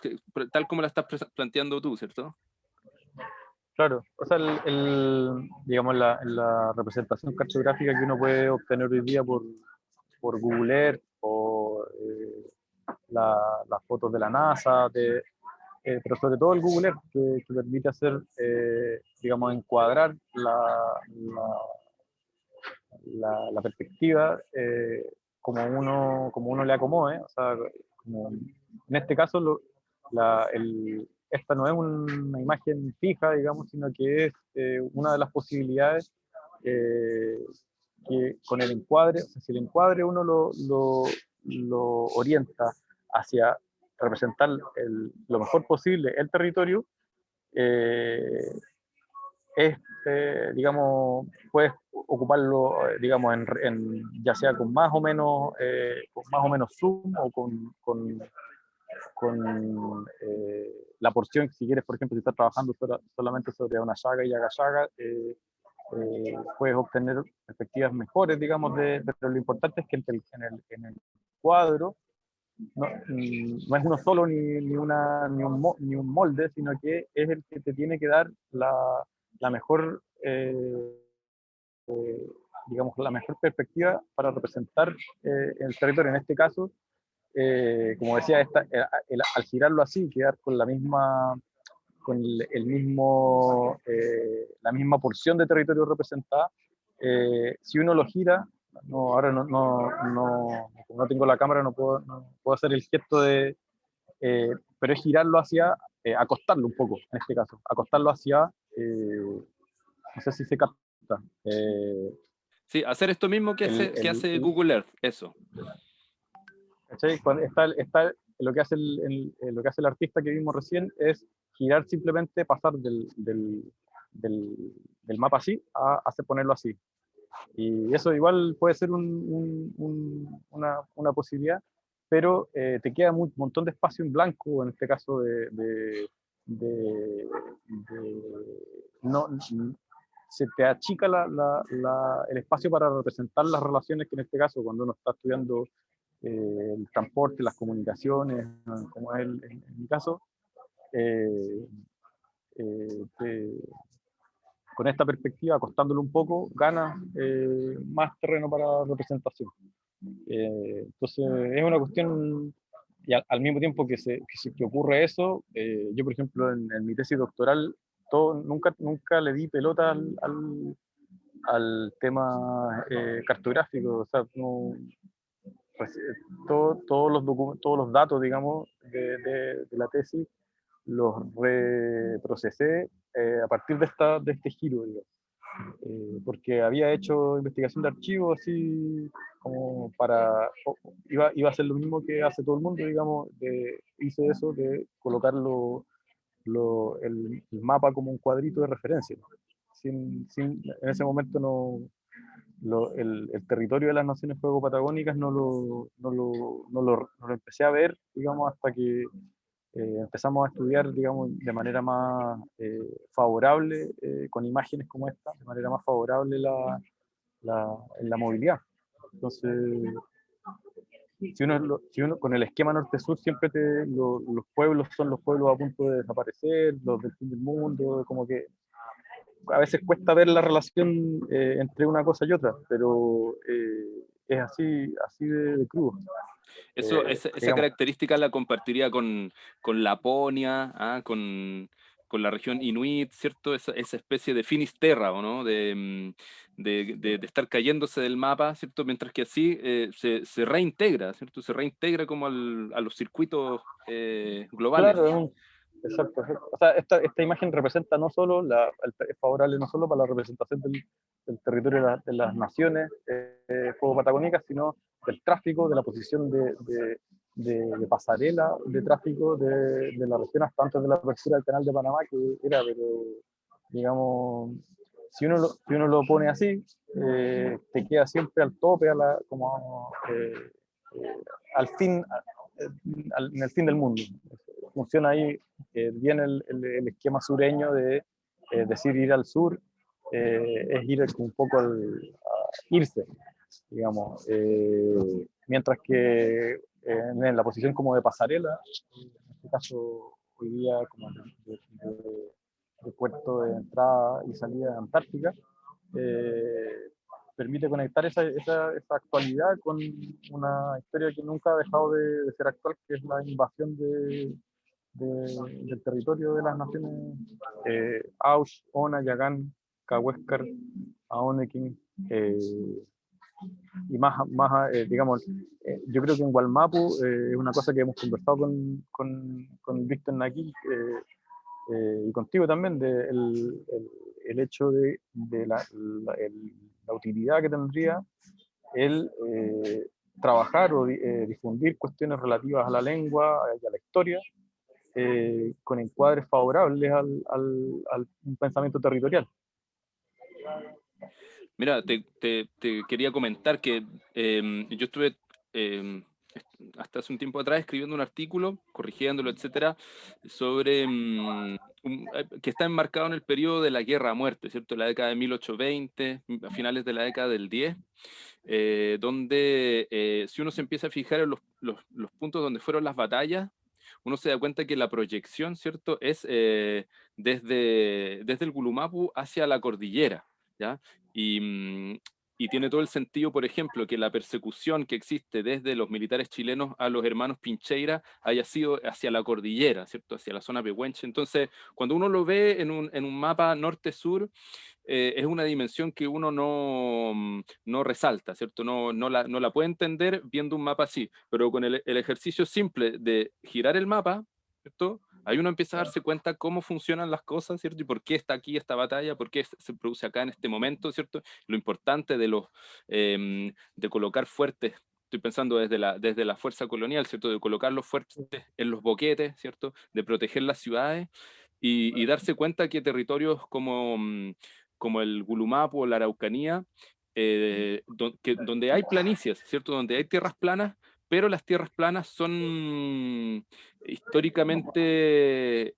tal como la estás planteando tú, ¿cierto? Claro, o sea, digamos, la representación cartográfica que uno puede obtener hoy día por Google Earth o las fotos de la NASA, pero sobre todo el Google Earth, que permite hacer, digamos, encuadrar la perspectiva como uno le acomode. O sea, en este caso, esta no es una imagen fija, digamos, sino que es una de las posibilidades eh, que con el encuadre, o sea, si el encuadre uno lo orienta hacia representar lo mejor posible el territorio, eh, digamos, puedes ocuparlo, digamos, ya sea con más o menos zoom o con la porción, si quieres, por ejemplo, si estás trabajando solamente sobre una llaga y llaga, puedes obtener perspectivas mejores, digamos, pero lo importante es que en el cuadro no es uno solo ni un molde, sino que es el que te tiene que dar la mejor, digamos, la mejor perspectiva para representar el territorio. En este caso, como decía, al girarlo así, quedar con el mismo, la misma porción de territorio representada, si uno lo gira, ahora no tengo la cámara, no puedo hacer el gesto pero es girarlo hacia, acostarlo un poco, en este caso, acostarlo hacia, no sé si se capta, eh, Sí, hacer esto mismo el, que el, hace el, Google Earth, eso. ¿cachai? Lo que hace el artista que vimos recién es girar simplemente, pasar del mapa así a hacer ponerlo así. Y eso igual puede ser una posibilidad, pero te queda un montón de espacio en blanco, en este caso de- no, se te achica el espacio para representar las relaciones que en este caso, cuando uno está estudiando el transporte, las comunicaciones, como es en mi caso, eh, te, con esta perspectiva, acostándolo un poco, gana más terreno para representación. Entonces, es una cuestión, y al mismo tiempo que ocurre eso, yo, por ejemplo, en mi tesis doctoral, nunca le di pelota al tema cartográfico. O sea, no, pues, todos los datos, digamos, de la tesis los reprocesé a partir de este giro, digamos. Porque había hecho investigación de archivos así como iba a hacer lo mismo que hace todo el mundo, digamos, hice eso de colocar el mapa como un cuadrito de referencia, ¿no? En ese momento el territorio de las Naciones Fuego Patagónicas no lo empecé a ver, digamos, hasta que empezamos a estudiar, digamos, de manera más favorable, con imágenes como esta, de manera más favorable la movilidad. Entonces, si uno con el esquema norte-sur siempre los pueblos son los pueblos a punto de desaparecer, los del fin del mundo, como que a veces cuesta ver la relación entre una cosa y otra, pero es así de crudo. Eso, esa Digamos, característica la compartiría con Laponia, con la región Inuit, ¿cierto? Esa especie de Finisterra, ¿o no? De estar cayéndose del mapa, ¿cierto? Mientras que así se reintegra, ¿cierto? Se reintegra como a los circuitos globales. claro, exacto. O sea, esta imagen representa no solo, es favorable no solo para la representación del territorio de las naciones fuego patagónicas, sino del tráfico, de la posición de pasarela de tráfico de la región hasta antes de la apertura del canal de Panamá, que pero digamos, si uno lo pone así, te queda siempre al tope, al fin, en el fin del mundo. Funciona ahí bien el esquema sureño de decir ir al sur, es ir un poco a irse, digamos. Mientras que en la posición como de pasarela, en este caso hoy día como de puerto de entrada y salida de Antártica, permite conectar esa actualidad con una historia que nunca ha dejado de ser actual, que es la invasión del territorio de las naciones Aus, Ona, Yagán, Cahuéscar, Aonequín, y digamos, yo creo que en Gualmapu es una cosa que hemos conversado con Víctor Naquí y contigo también, el hecho de la utilidad que tendría el trabajar o difundir cuestiones relativas a la lengua y a la historia con encuadres favorables al un pensamiento territorial. Mira, te quería comentar que yo estuve eh, hasta hace un tiempo atrás escribiendo un artículo, corrigiéndolo, etcétera, sobre que está enmarcado en el periodo de la guerra a muerte, ¿cierto? La década de 1820, a finales de la década del 10, donde si uno se empieza a fijar en los puntos donde fueron las batallas, uno se da cuenta que la proyección, ¿cierto?, es desde el Gulumapu hacia la cordillera, ¿ya? Y, y tiene todo el sentido, por ejemplo, que la persecución que existe desde los militares chilenos a los hermanos Pincheira haya sido hacia la cordillera, ¿cierto?, hacia la zona pehuenche. Entonces, cuando uno lo ve en un mapa norte-sur, es una dimensión que uno no resalta, ¿cierto? No la puede entender viendo un mapa así, pero con el ejercicio simple de girar el mapa, ¿cierto? Ahí uno empieza a darse cuenta cómo funcionan las cosas, ¿cierto? Y por qué está aquí esta batalla, por qué se produce acá en este momento, ¿cierto? Lo importante de colocar fuertes. Estoy pensando desde la fuerza colonial, ¿cierto? De colocar los fuertes en los boquetes, ¿cierto? De proteger las ciudades y darse cuenta que territorios como el Gulumapu o la Araucanía, donde hay planicies, ¿cierto? Donde hay tierras planas, pero las tierras planas son históricamente,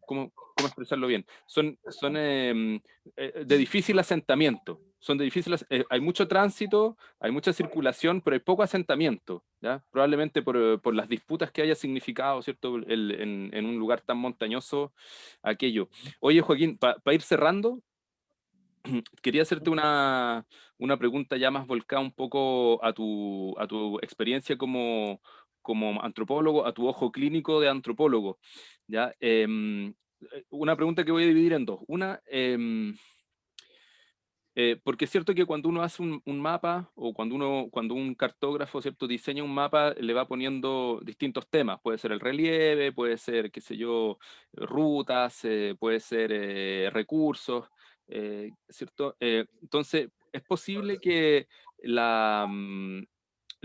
¿cómo expresarlo bien? Son de difícil asentamiento. Son de difícil, hay mucho tránsito, hay mucha circulación, pero hay poco asentamiento, ¿ya? Probablemente por las disputas que haya significado, ¿cierto? En un lugar tan montañoso aquello. Oye, Joaquín, para ir cerrando, quería hacerte una pregunta ya más volcada un poco a tu experiencia como antropólogo, a tu ojo clínico de antropólogo, ¿ya? Una pregunta que voy a dividir en dos. Una, porque es cierto que cuando uno hace un mapa o cuando un cartógrafo, ¿cierto?, diseña un mapa, le va poniendo distintos temas. Puede ser el relieve, puede ser, qué sé yo, rutas, puede ser recursos, ¿cierto? Entonces, es posible que la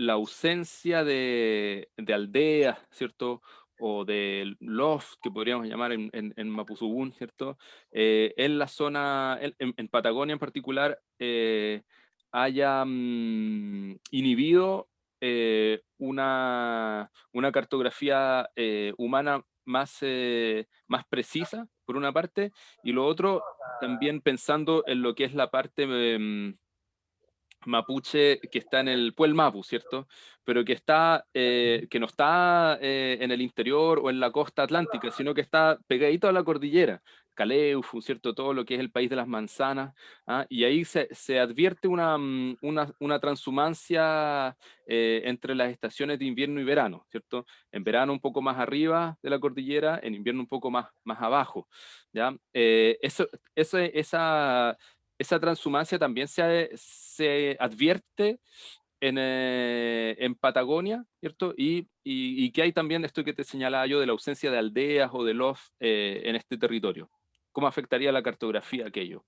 ausencia de aldeas, ¿cierto? O de loft, que podríamos llamar en Mapuzugún, ¿cierto? En la zona, en Patagonia en particular, haya inhibido una cartografía humana más precisa, por una parte, y lo otro, también pensando en lo que es la parte mapuche que está en el Puel Mapu, ¿cierto? Pero que no está en el interior o en la costa atlántica, sino que está pegadito a la cordillera. Caleufu, ¿cierto? Todo lo que es el país de las manzanas. ¿Ah? Y ahí se advierte una transhumancia entre las estaciones de invierno y verano, ¿cierto? En verano un poco más arriba de la cordillera, en invierno un poco más abajo, ¿ya? Esa transhumancia también se advierte en Patagonia, ¿cierto? Y que hay también esto que te señalaba yo de la ausencia de aldeas o de loft en este territorio. ¿Cómo afectaría la cartografía aquello?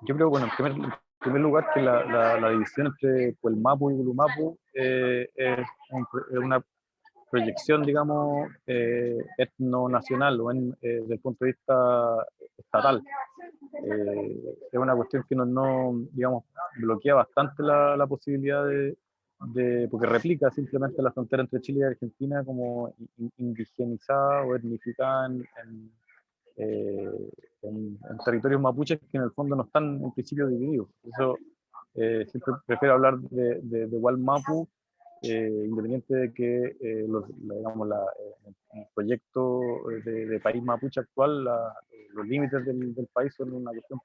Yo creo, bueno, en primer lugar, que la división entre Puelmapu y Gulumapu es una proyección, digamos, etnonacional o desde el punto de vista estatal. Es una cuestión que digamos, bloquea bastante la posibilidad porque replica simplemente la frontera entre Chile y Argentina como indigenizada o etnificada eh, en territorios mapuches que en el fondo no están en principio divididos. Eso siempre prefiero hablar de Wallmapu, independiente de que digamos, el proyecto de país mapuche actual, los límites del país son una cuestión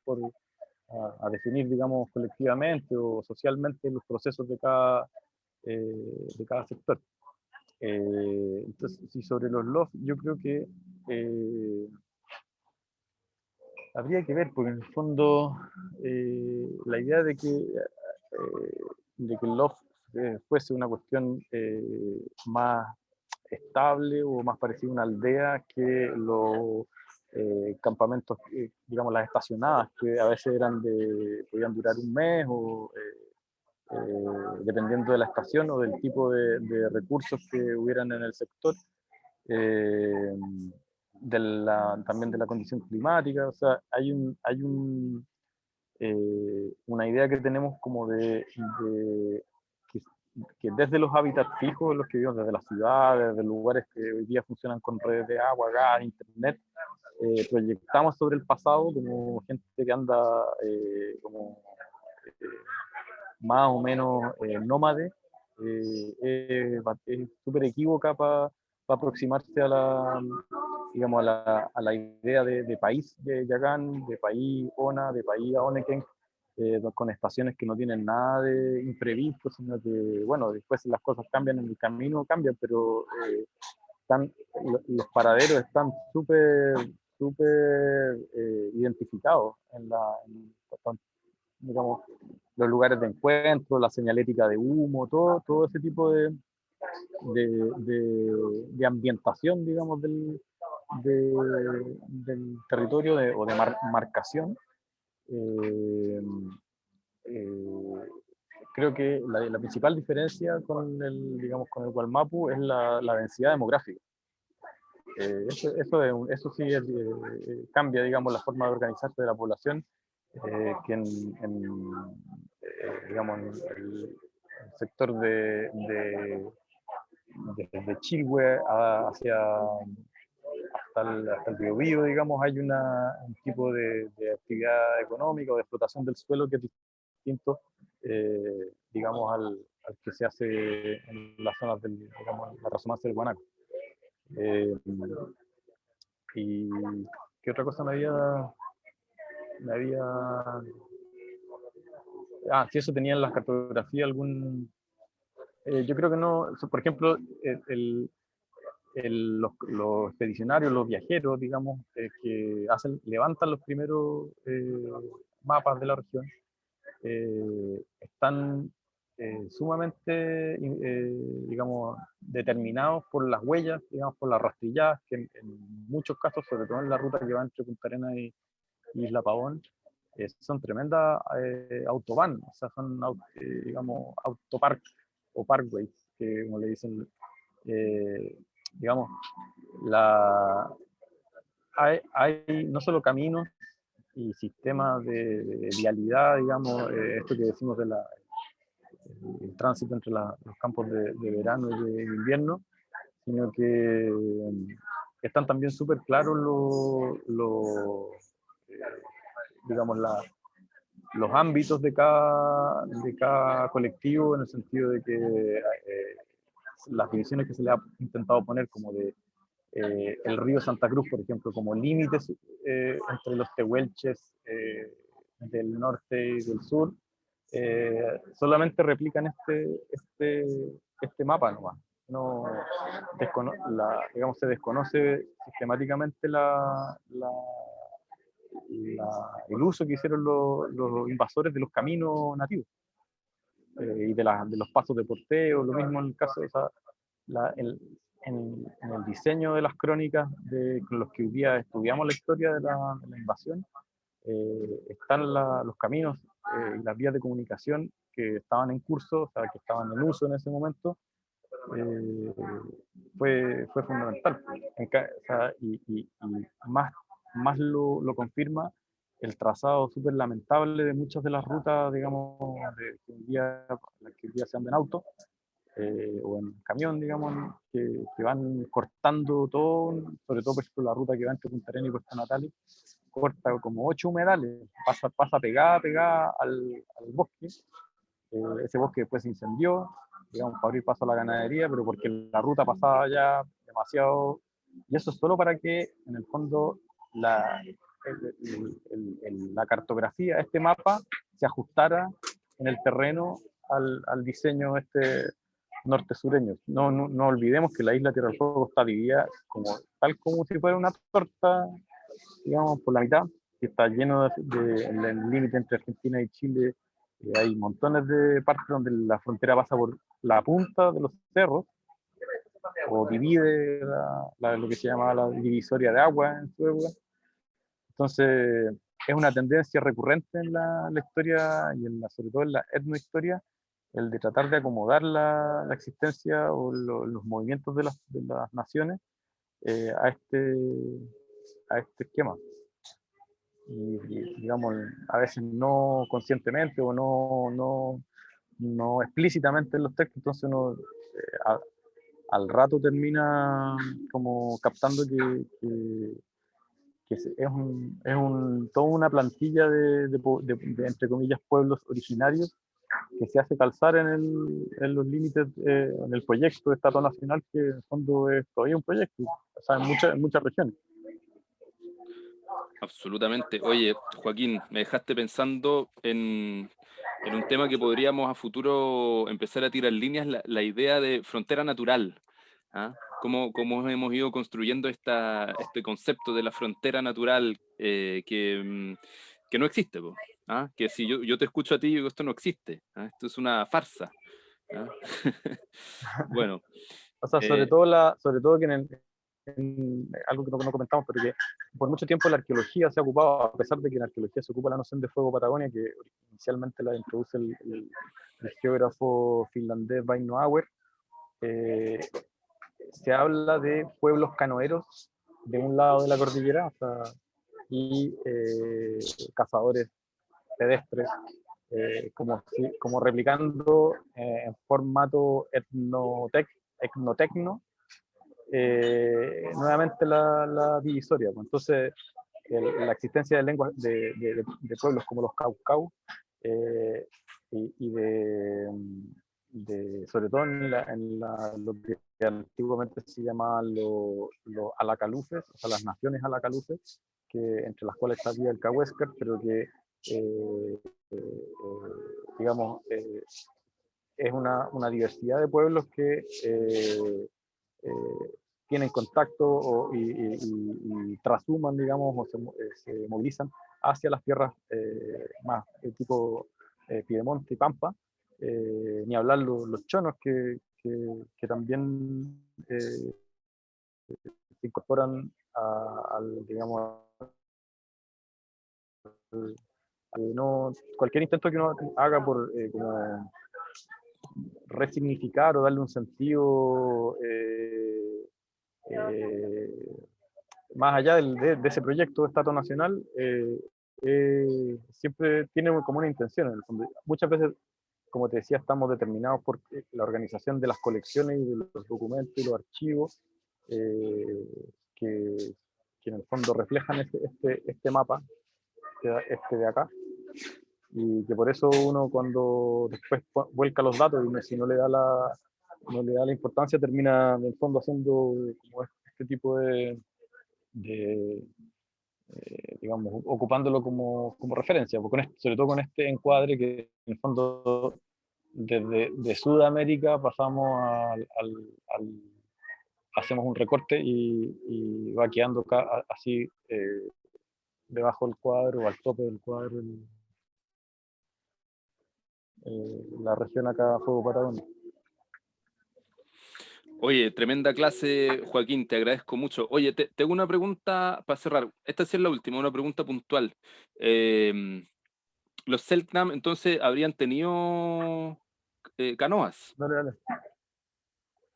a definir, digamos, colectivamente o socialmente los procesos de cada sector. Entonces, sí, sobre los LOF, yo creo que habría que ver, porque en el fondo la idea de que el LOF fuese una cuestión más estable o más parecida a una aldea que los campamentos, digamos, las estacionadas, que a veces podían durar un mes o dependiendo de la estación o del tipo de recursos que hubieran en el sector, eh, también de la condición climática. O sea, una idea que tenemos como que, que desde los hábitats fijos, los que vivimos desde las ciudades, desde lugares que hoy día funcionan con redes de agua, gas, internet, proyectamos sobre el pasado como gente que anda como más o menos nómade, es súper equívoca para aproximarse digamos, a la idea de país de Yagán, de país ONA, de país Aonequén, con estaciones que no tienen nada de imprevisto, sino que, bueno, después las cosas cambian en el camino, cambian, pero los paraderos están súper identificados digamos, los lugares de encuentro, la señalética de humo, todo ese tipo de ambientación, digamos, del territorio o de marcación. Eh, eh, Creo que la principal diferencia digamos, con el Wallmapu es la densidad demográfica. Eso sí cambia, digamos, la forma de organizarse de la población, que digamos, en el sector desde Chilhue hasta el Biobío, digamos, hay un tipo de actividad económica o de explotación del suelo que es distinto, digamos, al que se hace en las zonas digamos, la resonancia del Guanaco. Eh, y qué otra cosa me había si eso tenía en las cartografías yo creo que no, por ejemplo, los expedicionarios, los viajeros, digamos, que levantan los primeros mapas de la región, están sumamente, digamos, determinados por las huellas, digamos, por las rastrilladas, que en muchos casos, sobre todo en la ruta que va entre Punta Arenas y Isla Pavón, son tremendas autobahn, o sea, son, digamos, autopark o parkways, que como le dicen, digamos, hay no solo caminos y sistemas de vialidad, digamos, esto que decimos el tránsito entre los campos de verano y de invierno, sino que están también súper claros digamos, los ámbitos de cada colectivo, en el sentido de que las divisiones que se le ha intentado poner como el río Santa Cruz, por ejemplo, como límites entre los tehuelches del norte y del sur, solamente replican este mapa nomás. No, digamos, se desconoce sistemáticamente el uso que hicieron los invasores de los caminos nativos y de los pasos de porteo, lo mismo en el caso de en el diseño de las crónicas con los que hoy día estudiamos la historia de la invasión, están los caminos y las vías de comunicación que estaban en curso, o sea, que estaban en uso en ese momento, eh, fue fundamental. O sea, y más lo confirma el trazado súper lamentable de muchas de las rutas, digamos, las que hoy día se andan en auto o en camión, digamos, que van cortando todo, sobre todo, por ejemplo, la ruta que va entre Punta Arenas y Puerto Natales, corta como 8 humedales, pasa pegada al bosque. Ese bosque después se incendió, digamos, para abrir paso a la ganadería, pero porque la ruta pasaba ya demasiado, y eso solo para que, en el fondo, la cartografía, este mapa, se ajustara en el terreno al diseño norte-sureño. No olvidemos que la isla Tierra del Fuego está dividida tal como si fuera una torta, digamos, por la mitad, que está lleno en el límite entre Argentina y Chile. Hay montones de partes donde la frontera pasa por la punta de los cerros, o divide lo que se llama la divisoria de agua en su época. Entonces, es una tendencia recurrente en la historia y sobre todo en la etnohistoria, el de tratar de acomodar la existencia o los movimientos de las naciones a este esquema. Y, digamos, a veces no conscientemente o no explícitamente en los textos, entonces uno al rato termina como captando que toda una plantilla de, entre comillas, pueblos originarios que se hace calzar en los límites, en el proyecto de Estado Nacional, que en el fondo es todavía un proyecto, o sea, en muchas regiones. Absolutamente. Oye, Joaquín, me dejaste pensando en un tema que podríamos a futuro empezar a tirar líneas, la idea de frontera natural. ¿Ah? Cómo hemos ido construyendo este concepto de la frontera natural que no existe, po, ¿ah? Que si yo te escucho a ti, digo, esto no existe, ¿ah? Esto es una farsa. ¿Ah? Bueno. O sea, sobre todo que algo que no comentamos, pero que por mucho tiempo la arqueología se ha ocupado, a pesar de que en la arqueología se ocupa la noción de fuego Patagonia, que inicialmente la introduce el geógrafo finlandés Väinö Auer, se habla de pueblos canoeros de un lado de la cordillera, o sea, y cazadores pedestres, como replicando en formato etnotecno, nuevamente la divisoria. Pues. Entonces, la existencia de lenguas de pueblos como los caucau y sobre todo lo que antiguamente se llamaban los alacalufes, o sea, las naciones alacalufes, entre las cuales había el Cahuéscar, pero que, digamos, es una diversidad de pueblos que tienen contacto y trashuman, digamos, o se movilizan hacia las tierras más tipo Piedemonte y Pampa, ni hablar los chonos que también se incorporan digamos, cualquier intento que uno haga por como resignificar o darle un sentido más allá de ese proyecto de Estado Nacional, siempre tiene como una intención en el fondo. Muchas veces, como te decía, estamos determinados por la organización de las colecciones y de los documentos y los archivos que en el fondo reflejan este mapa, este de acá, y que por eso uno cuando después vuelca los datos y si no le da la importancia, termina en el fondo haciendo como este tipo digamos, ocupándolo como referencia, sobre todo con este encuadre que en el fondo de Sudamérica pasamos hacemos un recorte y va quedando así debajo del cuadro o al tope del cuadro la región acá Fuego Patagonia. Oye, tremenda clase, Joaquín, te agradezco mucho. Oye, te hago una pregunta para cerrar. Esta sí es la última, una pregunta puntual. ¿Los Selknam entonces habrían tenido canoas Dale, dale.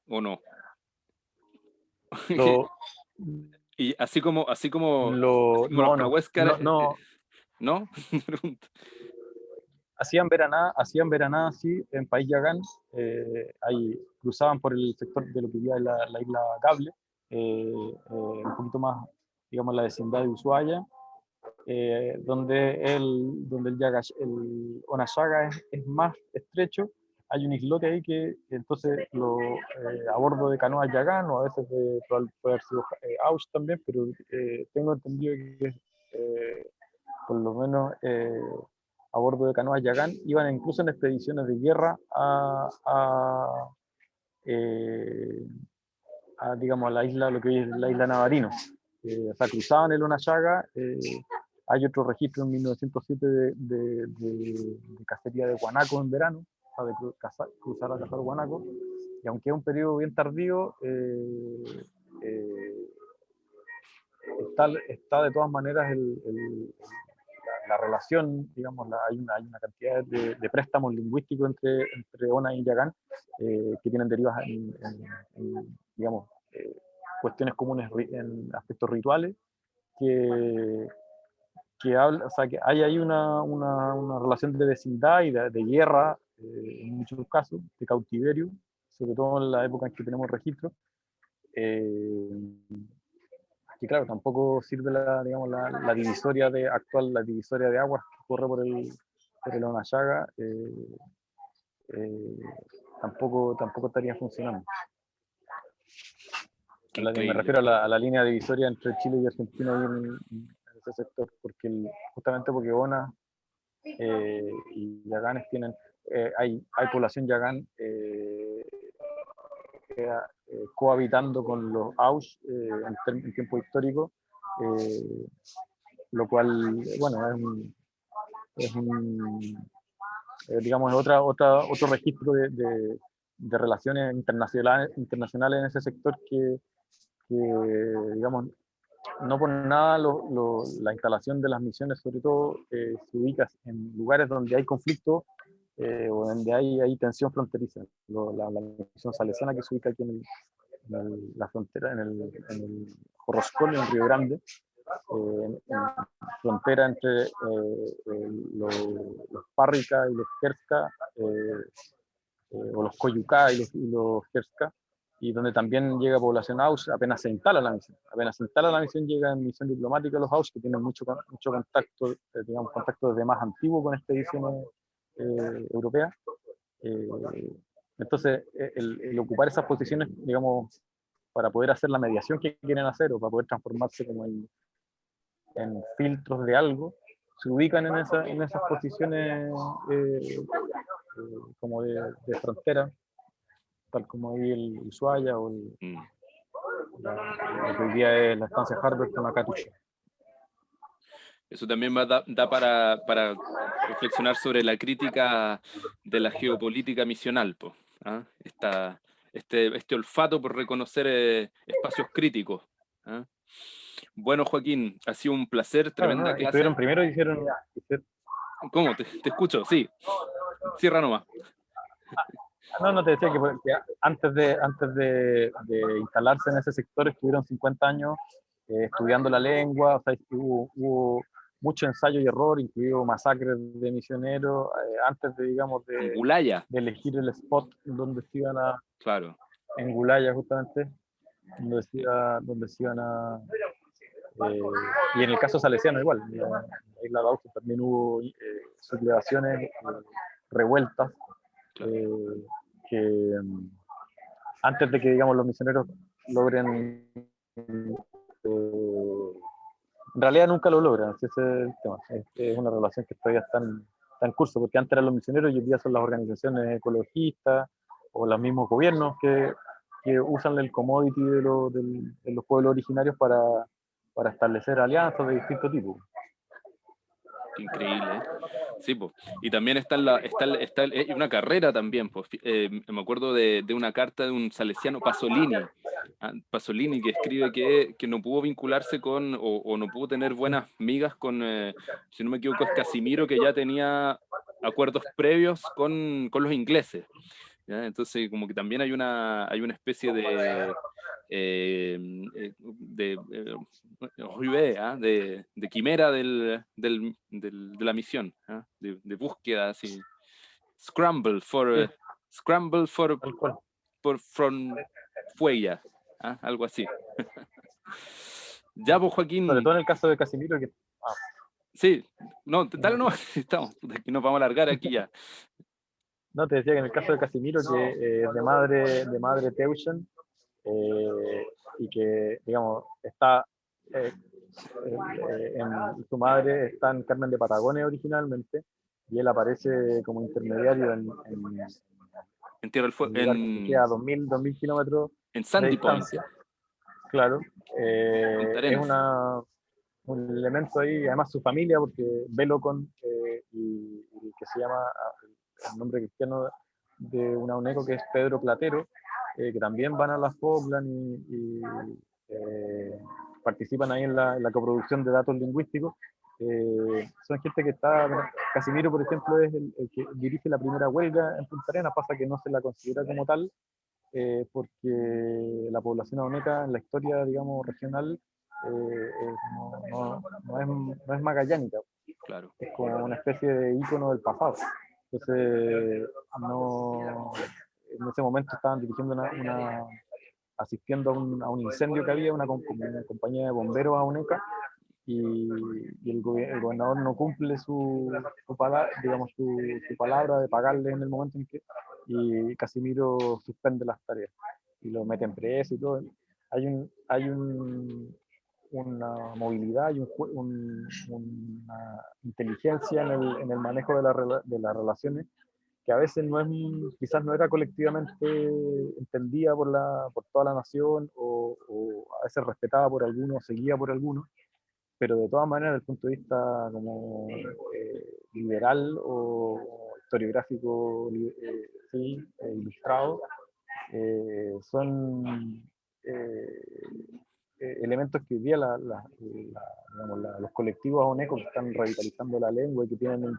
o no? Lo, Y así como lo, los no, no, Cahuéscar, no, no. ¿no? Hacían veranada así en País Yagán, ahí cruzaban por el sector de lo que hoy la isla Gable, un poquito más, digamos, la vecindad de Ushuaia, donde el Onasaga es más estrecho, hay un islote ahí que entonces a bordo de canoas Yagán, o a veces puede haber sido Aus también, pero tengo entendido que por lo menos a bordo de canoas Yagán iban incluso en expediciones de guerra eh, digamos, a la isla, lo que hoy es la isla Navarino. O sea, cruzaban el Onasaga. Hay otro registro en 1907 de cacería de guanaco en verano, o sea, de cruzar a cazar guanaco. Y aunque es un periodo bien tardío, está de todas maneras la relación, digamos, hay una cantidad de préstamos lingüísticos entre Ona y Yagán que tienen derivas digamos, cuestiones comunes en aspectos rituales, que, o sea, que hay ahí una relación de vecindad y de guerra, en muchos casos, de cautiverio, sobre todo en la época en que tenemos registros. Que claro, tampoco sirve digamos, la divisoria la divisoria de aguas que corre por el Onasaga, tampoco estaría funcionando. Me refiero a la línea divisoria entre Chile y Argentina ahí en ese sector, justamente porque Ona y Yaganes tienen, hay población Yagán cohabitando con los Aus en tiempo histórico, lo cual, bueno, digamos, es otro registro de relaciones internacionales en ese sector que digamos, no por nada la instalación de las misiones, sobre todo, se ubica en lugares donde hay conflicto o donde hay tensión fronteriza. La misión salesiana que se ubica aquí en la frontera, en el Jorroscol, en el Río Grande, en frontera entre los Párrica y los Jerska, o los Coyucá y los Jerska, y donde también llega población Aus apenas se instala la misión. Apenas se instala la misión, llega en misión diplomática los Aus, que tienen mucho contacto, digamos, contacto desde más antiguo con expediciones europeas. Entonces, el ocupar esas posiciones, digamos, para poder hacer la mediación que quieren hacer o para poder transformarse como en filtros de algo, se ubican en esas posiciones como de frontera, tal como ahí el Ushuaia o lo que hoy día es la estancia Harvard con Acatucha. Eso también da para reflexionar sobre la crítica de la geopolítica misional, ¿ah? Este olfato por reconocer espacios críticos, ¿ah? Bueno, Joaquín, ha sido un placer, tremenda clase. Estuvieron primero y hicieron... ¿Cómo? Te escucho, sí. Cierra nomás. No, te decía que antes de instalarse en ese sector estuvieron 50 años estudiando la lengua, o sea, hubo mucho ensayo y error, incluido masacres de misioneros, antes digamos, de elegir el spot donde se iban a... Claro. En Gulaya, justamente, donde se iban a... y en el caso salesiano igual, en la isla de Austria también hubo sublevaciones, revueltas, que antes de que, digamos, los misioneros logren, en realidad nunca lo logran, ese es el tema. Es una relación que todavía está en curso, porque antes eran los misioneros y hoy día son las organizaciones ecologistas o los mismos gobiernos que usan el commodity de los pueblos originarios para establecer alianzas de distinto tipo. Increíble, ¿eh? Sí, pues. Y también está una carrera también, pues. Me acuerdo de una carta de un salesiano, Pasolini, que escribe que no pudo vincularse con, o no pudo tener buenas migas con, si no me equivoco, es Casimiro, que ya tenía acuerdos previos con los ingleses, ¿ya? Entonces, como que también hay una especie de quimera de la misión, ¿eh? de búsqueda, así. Scramble from Fuella, ¿eh? Algo así. Ya, pues, Joaquín. Sobre todo en el caso de Casimiro, que Sí, no, dale no, estamos, puta, que nos vamos a alargar aquí ya. No, te decía que en el caso de Casimiro, que de madre Teuchen, y que, digamos, está, eh, su madre está en Carmen de Patagones originalmente, y él aparece como intermediario En Tierra del Fuego, un lugar que queda a 2000 kilómetros en de Sandy Point, distancia. Claro, Punta es Arenas. un elemento ahí, además su familia, porque Velocon, y que se llama el nombre cristiano de un auneco que es Pedro Platero, que también van a las Falkland y participan ahí en la coproducción de datos lingüísticos. Son gente que está, bueno, Casimiro por ejemplo es el que dirige la primera huelga en Punta Arenas, pasa que no se la considera como tal, porque la población auneca en la historia, digamos, regional, no es magallánica, Claro, es como una especie de ícono del pasado. Entonces, no, en ese momento estaban dirigiendo asistiendo a un incendio que había, como una compañía de bomberos auneca, y el gobernador no cumple digamos, su palabra de pagarle en el momento en que, y Casimiro suspende las tareas y lo mete en preso y todo. Hay una movilidad y una inteligencia en el manejo de las relaciones que a veces quizás no era colectivamente entendida por toda la nación, o a veces respetada por algunos, seguida por algunos, pero de todas maneras, desde el punto de vista como liberal o historiográfico, sí, ilustrado, son elementos que hoy día digamos, los colectivos onecos que están revitalizando la lengua y que tienen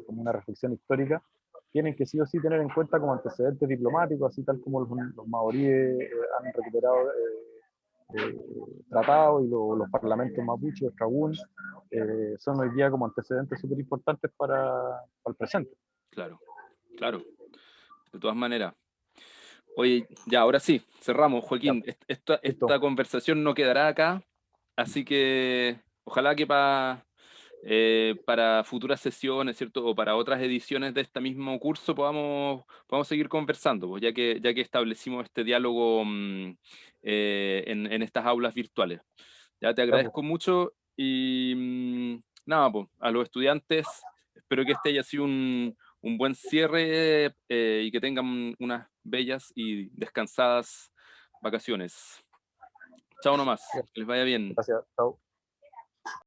como una reflexión histórica, tienen que sí o sí tener en cuenta como antecedentes diplomáticos, así tal como los maoríes han recuperado eh, tratados, y parlamentos mapuches, Ostragún, son hoy día como antecedentes súper importantes para el presente. claro, claro. De todas maneras. Oye, ya, ahora sí, cerramos, Ya, Joaquín. listo. Esta conversación no quedará acá, así que ojalá que para futuras sesiones, ¿cierto? O para otras ediciones de este mismo curso podamos seguir conversando, pues, ya que establecimos este diálogo en estas aulas virtuales. Ya te Ya, pues, agradezco mucho y nada, pues, a los estudiantes, espero que este haya sido un buen cierre y que tengan unas bellas y descansadas vacaciones. Chao nomás, ya. que les vaya bien. Gracias. Chao.